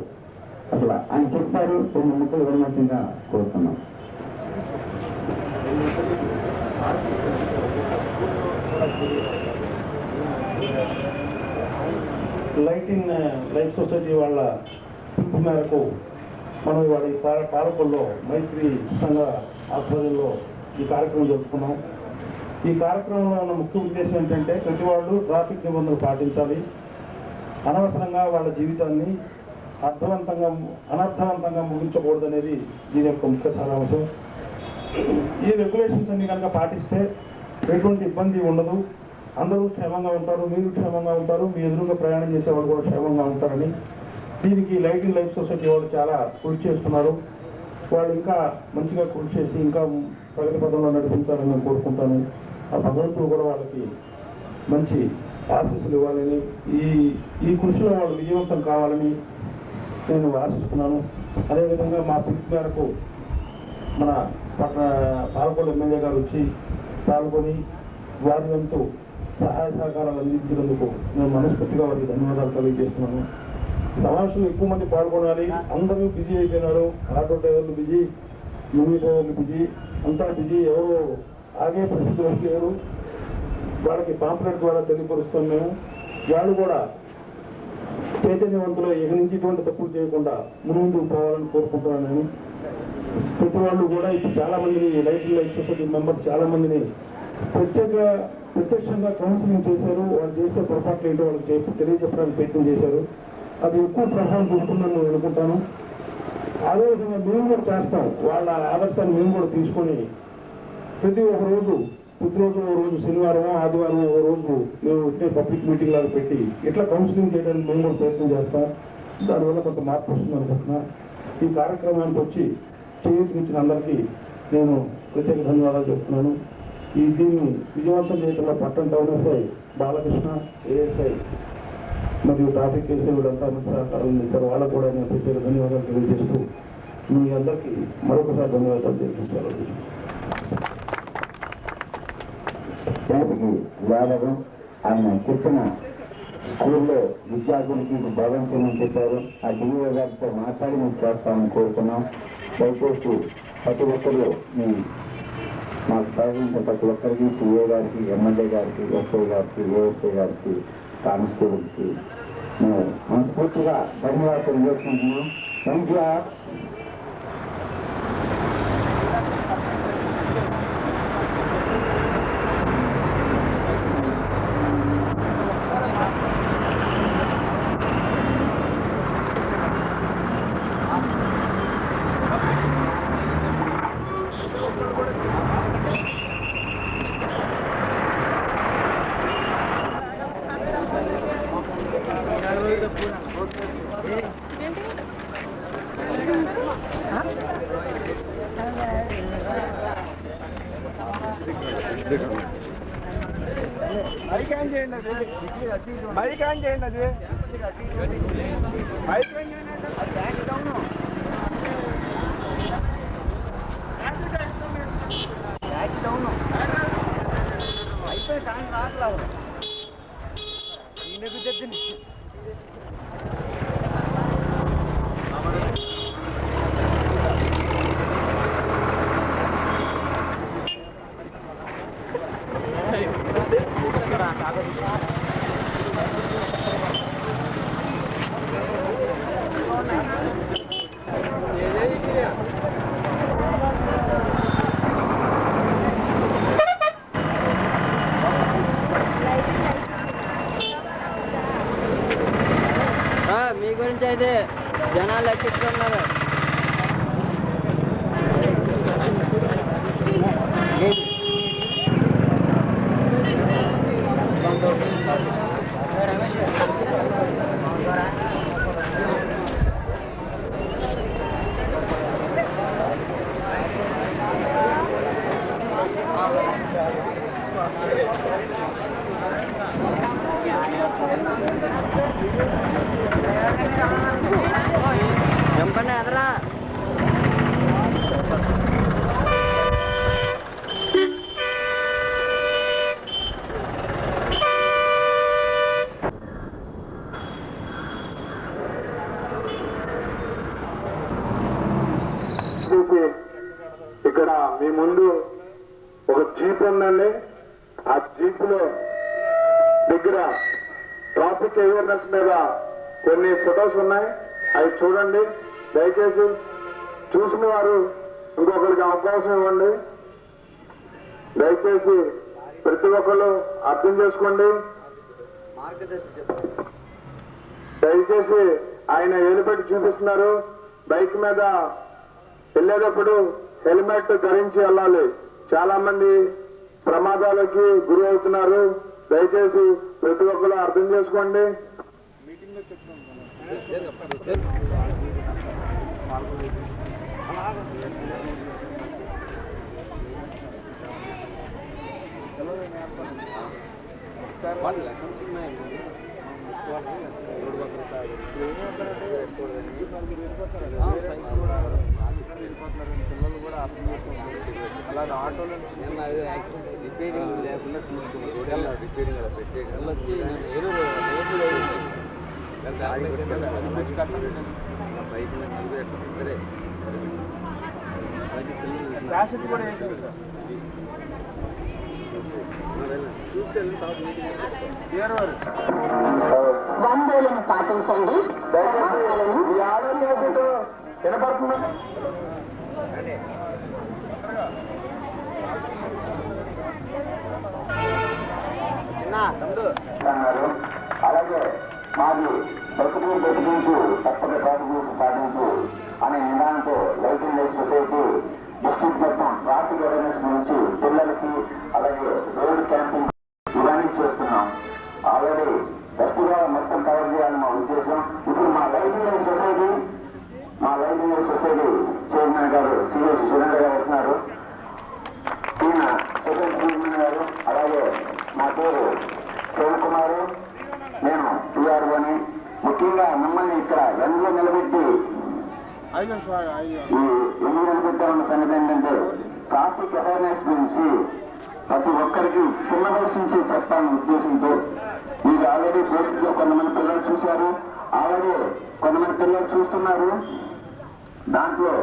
[SPEAKER 1] అసలు ఆయన చెప్తారు. కొన్ని ముక్కలు వినవలసిందిగా కోరుతున్నాం.
[SPEAKER 6] లైఫ్ సొసైటీ వాళ్ళ పిలుపు మేరకు మనం వాళ్ళ పాలకుల్లో మైత్రి సంఘ ఆధ్వర్యంలో ఈ కార్యక్రమం జరుపుకున్నాం. ఈ కార్యక్రమంలో ఉన్న ముఖ్య ఉద్దేశం ఏంటంటే ప్రతి వాళ్ళు ట్రాఫిక్ నిబంధనలు పాటించాలి. అనవసరంగా వాళ్ళ జీవితాన్ని అనర్థవంతంగా ముగించకూడదనేది దీని యొక్క ముఖ్య సారాంశం. ఈ రెగ్యులేషన్స్ అన్ని కనుక పాటిస్తే ఎటువంటి ఇబ్బంది ఉండదు. అందరూ క్షేమంగా ఉంటారు, మీరు క్షేమంగా ఉంటారు, మీ ఎదురుగా ప్రయాణం చేసే వాళ్ళు కూడా క్షేమంగా ఉంటారని దీనికి లైఫ్ సొసైటీ వాళ్ళు చాలా కృషి చేస్తున్నారు. వాళ్ళు ఇంకా మంచిగా కృషి చేసి ఇంకా ప్రగతి పదంలో నడిపించాలని నేను కోరుకుంటాను. ఆ భగవంతుడు కూడా వాళ్ళకి మంచి ఆశీస్సులు ఇవ్వాలని, ఈ కృషిలో వాళ్ళు విజయవంతం కావాలని నేను ఆశిస్తున్నాను. అదేవిధంగా మా పిలుపు మేరకు మన పాలకొండ ఎమ్మెల్యే గారు వచ్చి పాల్గొని వారి వంతు సహాయ సహకారాలు అందించినందుకు నేను మనస్ఫూర్తిగా వారికి ధన్యవాదాలు తెలియజేస్తున్నాను. సమావేశంలో ఎక్కువ మంది పాల్గొనాలి. అందరూ బిజీ అయిపోయినారు. ఆటో డ్రైవర్లు బిజీ, యూని డ్రైవర్లు బిజీ, అంతా బిజీ. ఎవరు ఆగే పరిస్థితులు లేరు. వాళ్ళకి పాంప్లెట్ ద్వారా తెలియపరుస్తాం మేము. వాళ్ళు కూడా చైతన్యవంతులు ఇక నుంచి ఇటువంటి తప్పులు చేయకుండా ముందుకు పోవాలని కోరుకుంటున్నాను నేను. ప్రతి వాళ్ళు కూడా ఇప్పుడు చాలా మందిని లైఫ్ సొసైటీ మెంబర్స్ చాలా మందిని ప్రత్యక్షంగా కౌన్సిలింగ్ చేశారు. వాళ్ళు చేసే పొరపాట్లు ఏంటో వాళ్ళకి తెలియజెప్పడానికి ప్రయత్నం చేశారు. అది ఎక్కువ ప్రభావం చూపుతుందని నేను అనుకుంటాను. అదేవిధంగా మేము కూడా చేస్తాం. వాళ్ళ ఆదర్శాన్ని మేము కూడా తీసుకొని ప్రతి ప్రతిరోజు ఓ రోజు శనివారం ఆదివారం ఓ రోజు మేము వచ్చే పబ్లిక్ మీటింగ్ లాగా పెట్టి ఇట్లా కౌన్సిలింగ్ చేయడానికి మేము కూడా ప్రయత్నం చేస్తాం. దానివల్ల కొంత మార్పు వస్తుంది అనుకుంటున్నా. ఈ కార్యక్రమానికి వచ్చి చేయించిన అందరికీ నేను ప్రత్యేక ధన్యవాదాలు చెప్తున్నాను. దీన్ని విజయవంతం చేయడంలో పట్టణ టౌన్ ఎస్ఐ బాలకృష్ణ, ఏఎస్ఐ మరియు ట్రాఫిక్ ఎస్ఐ వీళ్ళంతా మంచి సహకారం అందించారు. వాళ్ళకు కూడా నేను ప్రత్యేక ధన్యవాదాలు తెలియజేస్తూ మీ అందరికీ మరొకసారి ధన్యవాదాలు తెలియజేస్తారు.
[SPEAKER 1] యాదవ్ ఆయన చెప్పిన స్కూల్లో విద్యార్థులకి భవించమని చెప్పారు. ఆ డిఓ గారితో మాట్లాడి మేము చేస్తామని కోరుతున్నాం. దయచేసి ప్రతి ఒక్కరు మాకు సహకరించిన ప్రతి ఒక్కరికి, సిఏ గారికి, ఎమ్మెల్యే గారికి, ఎస్ఐ గారికి, ఏఎస్ఐ గారికి, కానిస్టేబుల్కి మేము మనస్ఫూర్తిగా ధన్యవాదాలు చేసుకుంటున్నాం. Thank you.
[SPEAKER 4] అది
[SPEAKER 7] మీ గురించి అయితే జనాలు ఎక్కిస్తున్నారు. జంపండి ఎదరా.
[SPEAKER 6] ఇక్కడ మీ ముందు ఒక జీప్ ఉందండి. ఆ జీప్ లో దగ్గర ట్రాఫిక్ అవేర్నెస్ మీద కొన్ని ఫొటోస్ ఉన్నాయి. అవి చూడండి. దయచేసి చూసిన వారు ఇంకొకరికి అవకాశం ఇవ్వండి. దయచేసి ప్రతి ఒక్కరు అర్థం చేసుకోండి. దయచేసి ఆయన ఏలుపెట్టి చూపిస్తున్నారు. బైక్ మీద వెళ్ళేటప్పుడు హెల్మెట్ ధరించి వెళ్ళాలి. చాలా మంది ప్రమాదాలకి గురి అవుతున్నారు. దయచేసి ప్రతి ఒక్కరు అర్థం చేసుకోండి.
[SPEAKER 7] పిల్లలు కూడా అర్థం చేసుకుంటారు. అలాగే ఆటోలో రిపేరింగ్ లేకుండా చూసుకున్నారు. రిపేరింగ్ అలా పెట్టేది
[SPEAKER 8] వందలను పాటించండి.
[SPEAKER 6] వినపడుతున్నా
[SPEAKER 1] అలాగే మాది బతుకు బతికించు తప్పక ప్రాతిపదిక సాధించు అనే నిదానంతో లైటింగ్ లైఫ్ సొసైటీ డిస్ట్రిక్ట్ మొత్తం ట్రాఫిక్ అవేర్నెస్ గురించి పిల్లలకి అలాగే రోడ్ క్యాంపింగ్ ఇవన్నీ చేస్తున్నాం. ఆల్రెడీ ఫెస్టివల్ మొత్తం కవర్ చేయాలని మా ఉద్దేశం. ఇప్పుడు మా లైటింగ్ లైఫ్ సొసైటీ చైర్మన్ గారు సిఎస్ సురేంద్ర గారు వస్తున్నారు. ఈయన సొసైటీ చైర్మన్ గారు. అలాగే నా పేరు శివన్ కుమారు. నేను టీఆర్ఓని. ముఖ్యంగా మిమ్మల్ని ఇక్కడ ఎందులో నిలబెట్టి ఎందుకు నిలబెట్టామన్న సంగతి ఏంటంటే ట్రాఫిక్ అవేర్నెస్ గురించి ప్రతి ఒక్కరికి చిన్న వయసు నుంచి చెప్పాలనే ఉద్దేశంతో మీరు ఆల్రెడీ బోర్డులో కొంతమంది పిల్లలు చూశారు. ఆల్రెడీ కొంతమంది పిల్లలు చూస్తున్నారు. దాంట్లో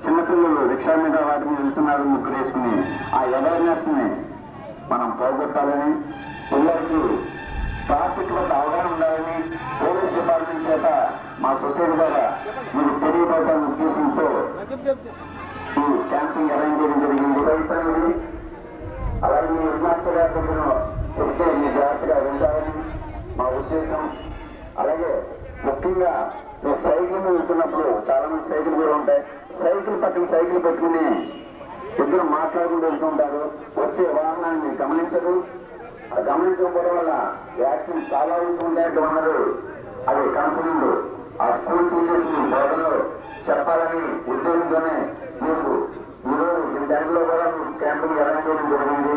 [SPEAKER 1] చిన్నపిల్లలు రిక్షా మీద వాటి మీద వెళ్తున్నారు. ముగ్గురు వేసుకుని ఆ అవేర్నెస్ ని మనం పోగొట్టాలని, పిల్లలకి ట్రాఫిక్ వద్ద అవగాహన ఉండాలని పోలీస్ డిపార్ట్మెంట్ చేత మా సొసైటీ ద్వారా మీరు తెలియబడాలనే ఉద్దేశంతో ఈ క్యాంపింగ్ అరేంజ్ చేయడం జరిగింది. అలాగే మీ హెడ్ మాస్టర్ గారి దగ్గర చెప్తే మీ జాగ్రత్తగా వెళ్తారని మా ఉద్దేశం. అలాగే ముఖ్యంగా మీరు సైకిల్ మీద వెళ్తున్నప్పుడు చాలా మంది సైకిల్ కూడా ఉంటాయి. సైకిల్ పక్కన సైకిల్ పెట్టుకుని ఇద్దరు మాట్లాడుకుంటూ వెళ్తుంటారు. వచ్చే వాహనాన్ని మీరు గమనించరు. ఆ గమనించకపోవడం వల్ల యాక్సిడెంట్ చాలా అవుతుంటాయంటూ ఉన్నారు. అది కౌన్సిలింగ్ ఆ స్కూల్ టీచర్స్ బోధనలో చెప్పాలని ఉద్దేశంతోనే మీకు ఈరోజు ఈ టైంలో కూడా మీకు క్యాంపింగ్ అరేంజ్ చేయడం జరిగింది.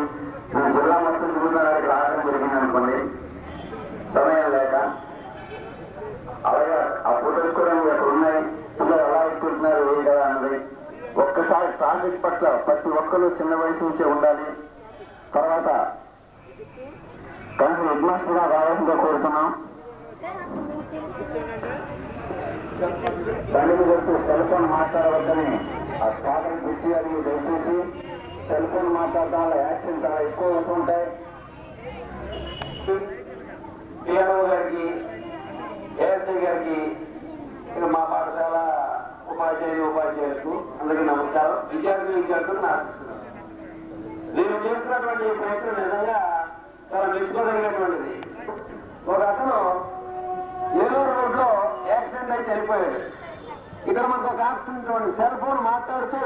[SPEAKER 1] మీరు జిల్లా మొత్తం తిరుగుతున్నారు. రావడం జరిగింది అనుకోండి, సమయం లేక. అలాగే ఆ ఫోటోస్ కూడా అక్కడ ఉన్నాయి. పిల్లలు ఎలా ఎక్కుతున్నారు ఏం కదా అన్నది. ఒక్కసారి ట్రాఫిక్ పట్ల ప్రతి ఒక్కరు చిన్న వయసు నుంచే ఉండాలి. తర్వాత కానీ హెడ్ మాస్టర్ గా రావాల్సిందిగా కోరుతున్నాం. తల్లిని గుర్తు సెల్ ఫోన్ మాట్లాడవద్దని ఆ స్టాఫ్ని పిలిచేయాలి. దయచేసి సెల్ ఫోన్ మాట్లాడటం వల్ల యాక్సిడెంట్ చాలా ఎక్కువ అవుతుంటాయి. పిఆర్ఓ గారికి, ఏఎస్ఐ గారికి, మా పాఠశాల ఉపాధ్యాయులకు అందరికీ నమస్కారం. విద్యార్థులకు ఆశిస్తున్నాను. నేను చేస్తున్నటువంటి ప్రయత్నం నిజంగా చాలా మెచ్చుకోదగినటువంటిది. ఒక అతను ఏలూరు రోడ్లో యాక్సిడెంట్ అయి చనిపోయాడు. ఇక్కడ మనకు ఒక ఆప్షన్ చూడండి, సెల్ ఫోన్ మాట్లాడుతూ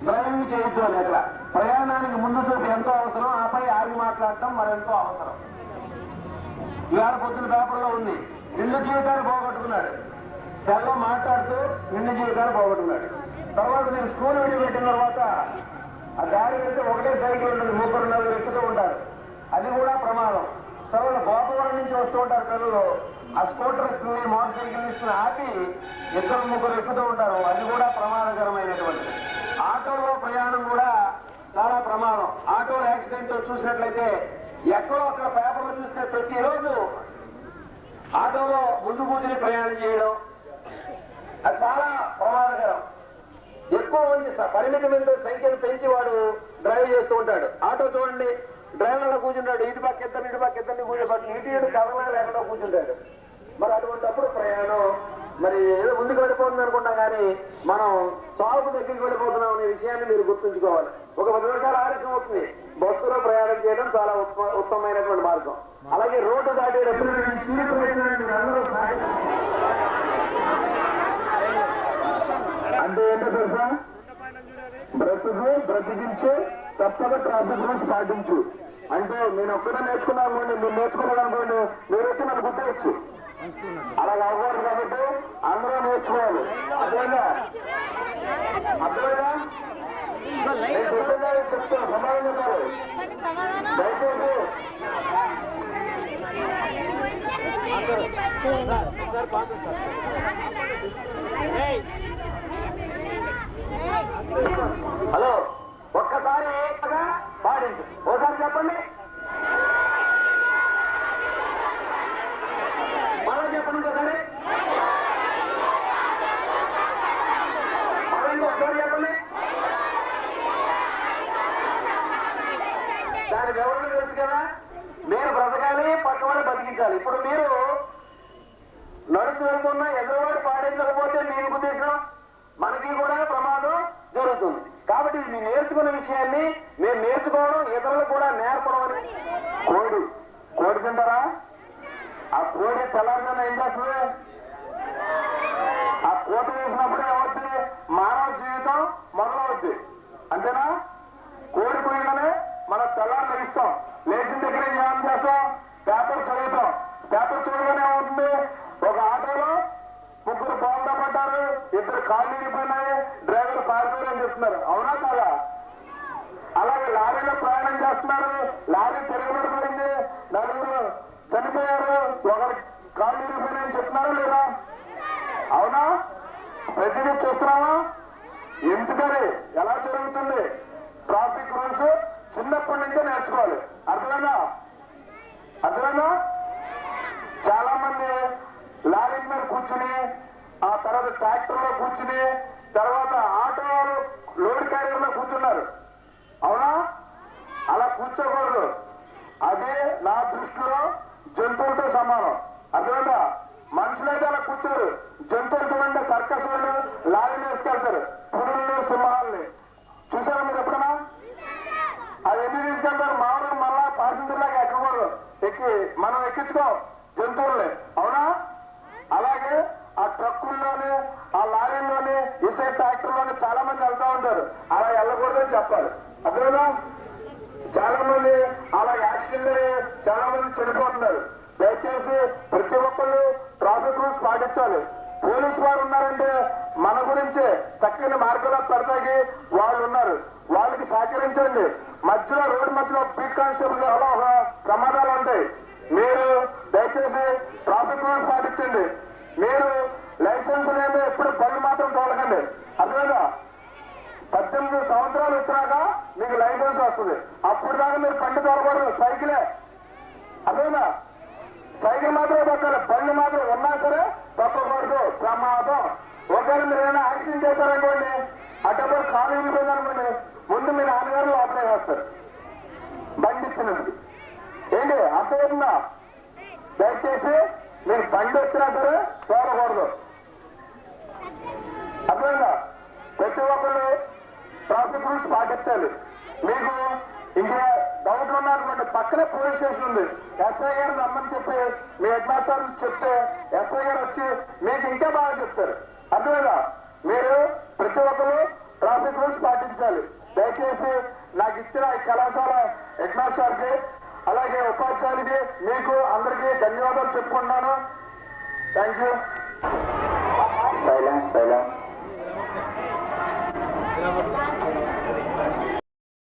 [SPEAKER 1] డ్రైవింగ్ చేయొద్దు అని. అక్కడ ప్రయాణానికి ముందు చూపు ఎంతో అవసరం, ఆపై ఆగి మాట్లాడటం మరెంతో అవసరం. ఇవాళ పొద్దున పేపర్లో ఉంది, నిండు జీవితాన్ని పోగొట్టుకున్నాడు. సెల్లో మాట్లాడుతూ నిండు జీవితాన్ని పోగొట్టుకున్నాడు. తర్వాత నేను స్కూల్ విడిపెట్టిన తర్వాత ఆ దారి వెళ్తే ఒకటే సైకిల్ ఉంటుంది, 3-4 ఎక్కుతూ ఉంటారు. అది కూడా ప్రమాదం. తర్వాత గోపవరం నుంచి వస్తూ ఉంటారు పిల్లలు, ఆ స్కూటర్స్ మోటార్ సైకిల్ ఆపి 2-3 ఎక్కుతూ ఉంటారు. అది కూడా ప్రమాదకరమైనటువంటిది. ఆటోలో ప్రయాణం కూడా చాలా ప్రమాదం. ఆటో యాక్సిడెంట్ చూసినట్లయితే ఎక్కడో అక్కడ పేపర్లు చూస్తే ప్రతిరోజు ఆటోలో ముందు కూర్చుని ప్రయాణం చేయడం అది చాలా ప్రమాదకరం. ఎక్కువ మంది పరిమితమైన సంఖ్యను పెంచి వాడు డ్రైవ్ చేస్తూ ఉంటాడు. ఆటో చూడండి, డ్రైవర్లో కూర్చుంటాడు, ఇటు పక్క ఇద్దరిని కూర్చోబట్టి ఇటు కవర్ లేకుండా కూర్చుంటాడు. మరి అటువంటిప్పుడు ప్రయాణం మరి ఏదో ముందుకు వెళ్ళిపోతుంది అనుకుంటాం, కానీ మనం సాగుకు దగ్గరికి వెళ్ళిపోతున్నాం అనే విషయాన్ని మీరు గుర్తుంచుకోవాలి. ఒక 10 నిమిషాలు ఆలస్యం అవుతుంది. బస్సులో ప్రయాణం చేయడం చాలా ఉత్తమమైనటువంటి మార్గం. అలాగే రోడ్డు దాటేటప్పుడు అంటే ఏంటో తెలుసా, బ్రతికించే తప్పక ట్రాఫిక్ రూల్స్ పాటించు. అంటే నేను ఒక్కడే నేర్చుకున్నాను అనుకోండి, మీరు నేర్చుకోవాలనుకోండి, మీరు వచ్చి నన్ను గుర్తవచ్చు. అలా అవ్వకూడదు కాబట్టి అందరూ నేర్చుకోవాలి. అదేగా అర్థమైనా చెప్తాను, సమాధానం చెప్పాలి. దయచేసి హలో, ఒక్కసారి పాడించు, ఓసారి చెప్పండి, మనం చెప్పండి ఇంకోసారి, మనం ఇంకొకసారి చెప్పండి. దానికి ఎవరిని తెలుసు కదా, మీరు బ్రతకాలి, పక్కవాళ్ళు బతికించాలి. ఇప్పుడు మీరు నడుచు వెళ్తున్నా ఎదురువాడు పాడించకపోతే మీ ఉద్దేశం మనకి కూడా ప్రమాదం జరుగుతుంది. కాబట్టి మీరు నేర్చుకున్న విషయాన్ని మేము నేర్చుకోవడం, ఇతరులకు కూడా నేర్పడం అని. కోడి తింటారా? ఆ కోడి తెల్లారిన ఏం చేస్తుంది? ఆ కోట వేసినప్పుడే ఏమవుతుంది? మానవ జీవితం మొదలవుద్ది. అంతేనా? కోడి పోయిందనే మనం తెల్లారి లభిస్తాం. లేచిన దగ్గర ఏం చేస్తాం? పేపర్ చదువుతాం. పేపర్ చదవగానే ఏమవుతుంది? ఒక ఆటోలో 3 బాంబులు పడ్డారు, 2 కాళ్ళు విరిగిపోయినాయి, డ్రైవర్ పారిపోయారని చెప్తున్నారు. అవునా కాదా? అలాగే లారీలో ప్రయాణం చేస్తున్నారు, లారీ తిరగబడిపోయింది, 4 చనిపోయారు, 1 కాళ్ళు విరిగిపోయినాయని చెప్తున్నారా లేదా? అవునా? ప్రతిదీ చూస్తున్నావా? ఎందుకని ఎలా జరుగుతుంది? ట్రాఫిక్ రూల్స్ చిన్నప్పటి నుంచే నేర్చుకోవాలి. అర్థమైనా? చాలా మంది లారీ మీద కూర్చుని, ఆ తర్వాత ట్రాక్టర్ లో కూర్చుని, తర్వాత ఆటో లోడ్ క్యారియర్ లో కూర్చున్నారు. అవునా? అలా కూర్చోకూడదు. అదే నా దృష్టిలో జంతువులతో సమానం. అర్థమైందా? మనుషులైతే అలా కూర్చోరు. జంతువులు చూడండి, సర్కస్ వాళ్ళు లారీలు వేసుకెళ్తారు, పురులు, సింహాలని. చూసారా మీరు ఎప్పుడైనా? అది ఎన్ని తీసుకెళ్తారు? మామూలుగా మళ్ళా ప్యాసింజర్ లాగా ఎక్కకూడదు. మనం ఎక్కించుకోం జంతువుల్ని. అవునా? అలాగే ఆ ట్రక్కుల్లోనే, ఆ లారీల్లోనే, ఇసే ట్రాక్టర్లోనే చాలా మంది వెళ్తా ఉంటారు. అలా వెళ్ళకూడదని చెప్పాలి. అదేనా? చాలా మంది అలా యాక్సిడెంట్ చాలా మంది చనిపోతున్నారు. దయచేసి ప్రతి ఒక్కళ్ళు ట్రాఫిక్ రూల్స్ పాటించాలి. పోలీసు వారు ఉన్నారంటే మన గురించే చక్కని మార్గంలో పెడతాకి వాళ్ళు ఉన్నారు, వాళ్ళకి సహకరించండి. మధ్యలో రోడ్డు మధ్యలో బీట్ కానిస్టేబుల్ అలా ప్రమాదాలు ఉంటాయి. మీరు దయచేసి ట్రాఫిక్ రూల్స్ పాటించండి. మీరు లైసెన్స్ లేదో ఎప్పుడు బండి మాత్రం తోలకండి. అర్థమైందా? 18 సంవత్సరాలు వచ్చినాక మీకు లైసెన్స్ వస్తుంది. అప్పుడు దాకా మీరు బండి తోలకూడదు, సైకిలే. అదేనా సైకిల్ మాత్రమే తొక్కాలి, బండి మాత్రం ఉన్నా సరే తొక్కకూడదు, ప్రమాదం. ఒకవేళ మీరు ఏమైనా యాక్సిడెంట్ చేశారనుకోండి, అటప్పుడు కాలు విరిగిపోయిందనుకోండి, ముందు మీ నాన్నగారు లోపలే వేస్తారు బండి ఇచ్చినందుకు. ఏంటి అర్థమవుతుందా? దయచేసి మీరు బండి వచ్చినా సరే చూడకూడదు, అర్థమైందా? ప్రతి ఒక్కరు ట్రాఫిక్ రూల్స్ పాటించాలి. మీకు ఇంకా డౌట్లు ఉన్నారనుకోండి, పక్కనే పోలీస్ స్టేషన్ ఉంది, ఎస్ఐ గారు రమ్మని చెప్పి మీ హెడ్ మాస్టర్ చెప్తే ఎస్ఐ గారు వచ్చి మీకు ఇంకా బాగా చెప్తారు, అర్థమైందా? మీరు ప్రతి ఒక్కరు ట్రాఫిక్ రూల్స్ పాటించాలి. దయచేసి నాకు ఇచ్చిన ఈ కళాశాల హెడ్ మాస్టర్కి అలాగే ఉపాధ్యాయులకి మీకు అందరికీ ధన్యవాదాలు చెప్పుకుంటున్నాను. Thank you.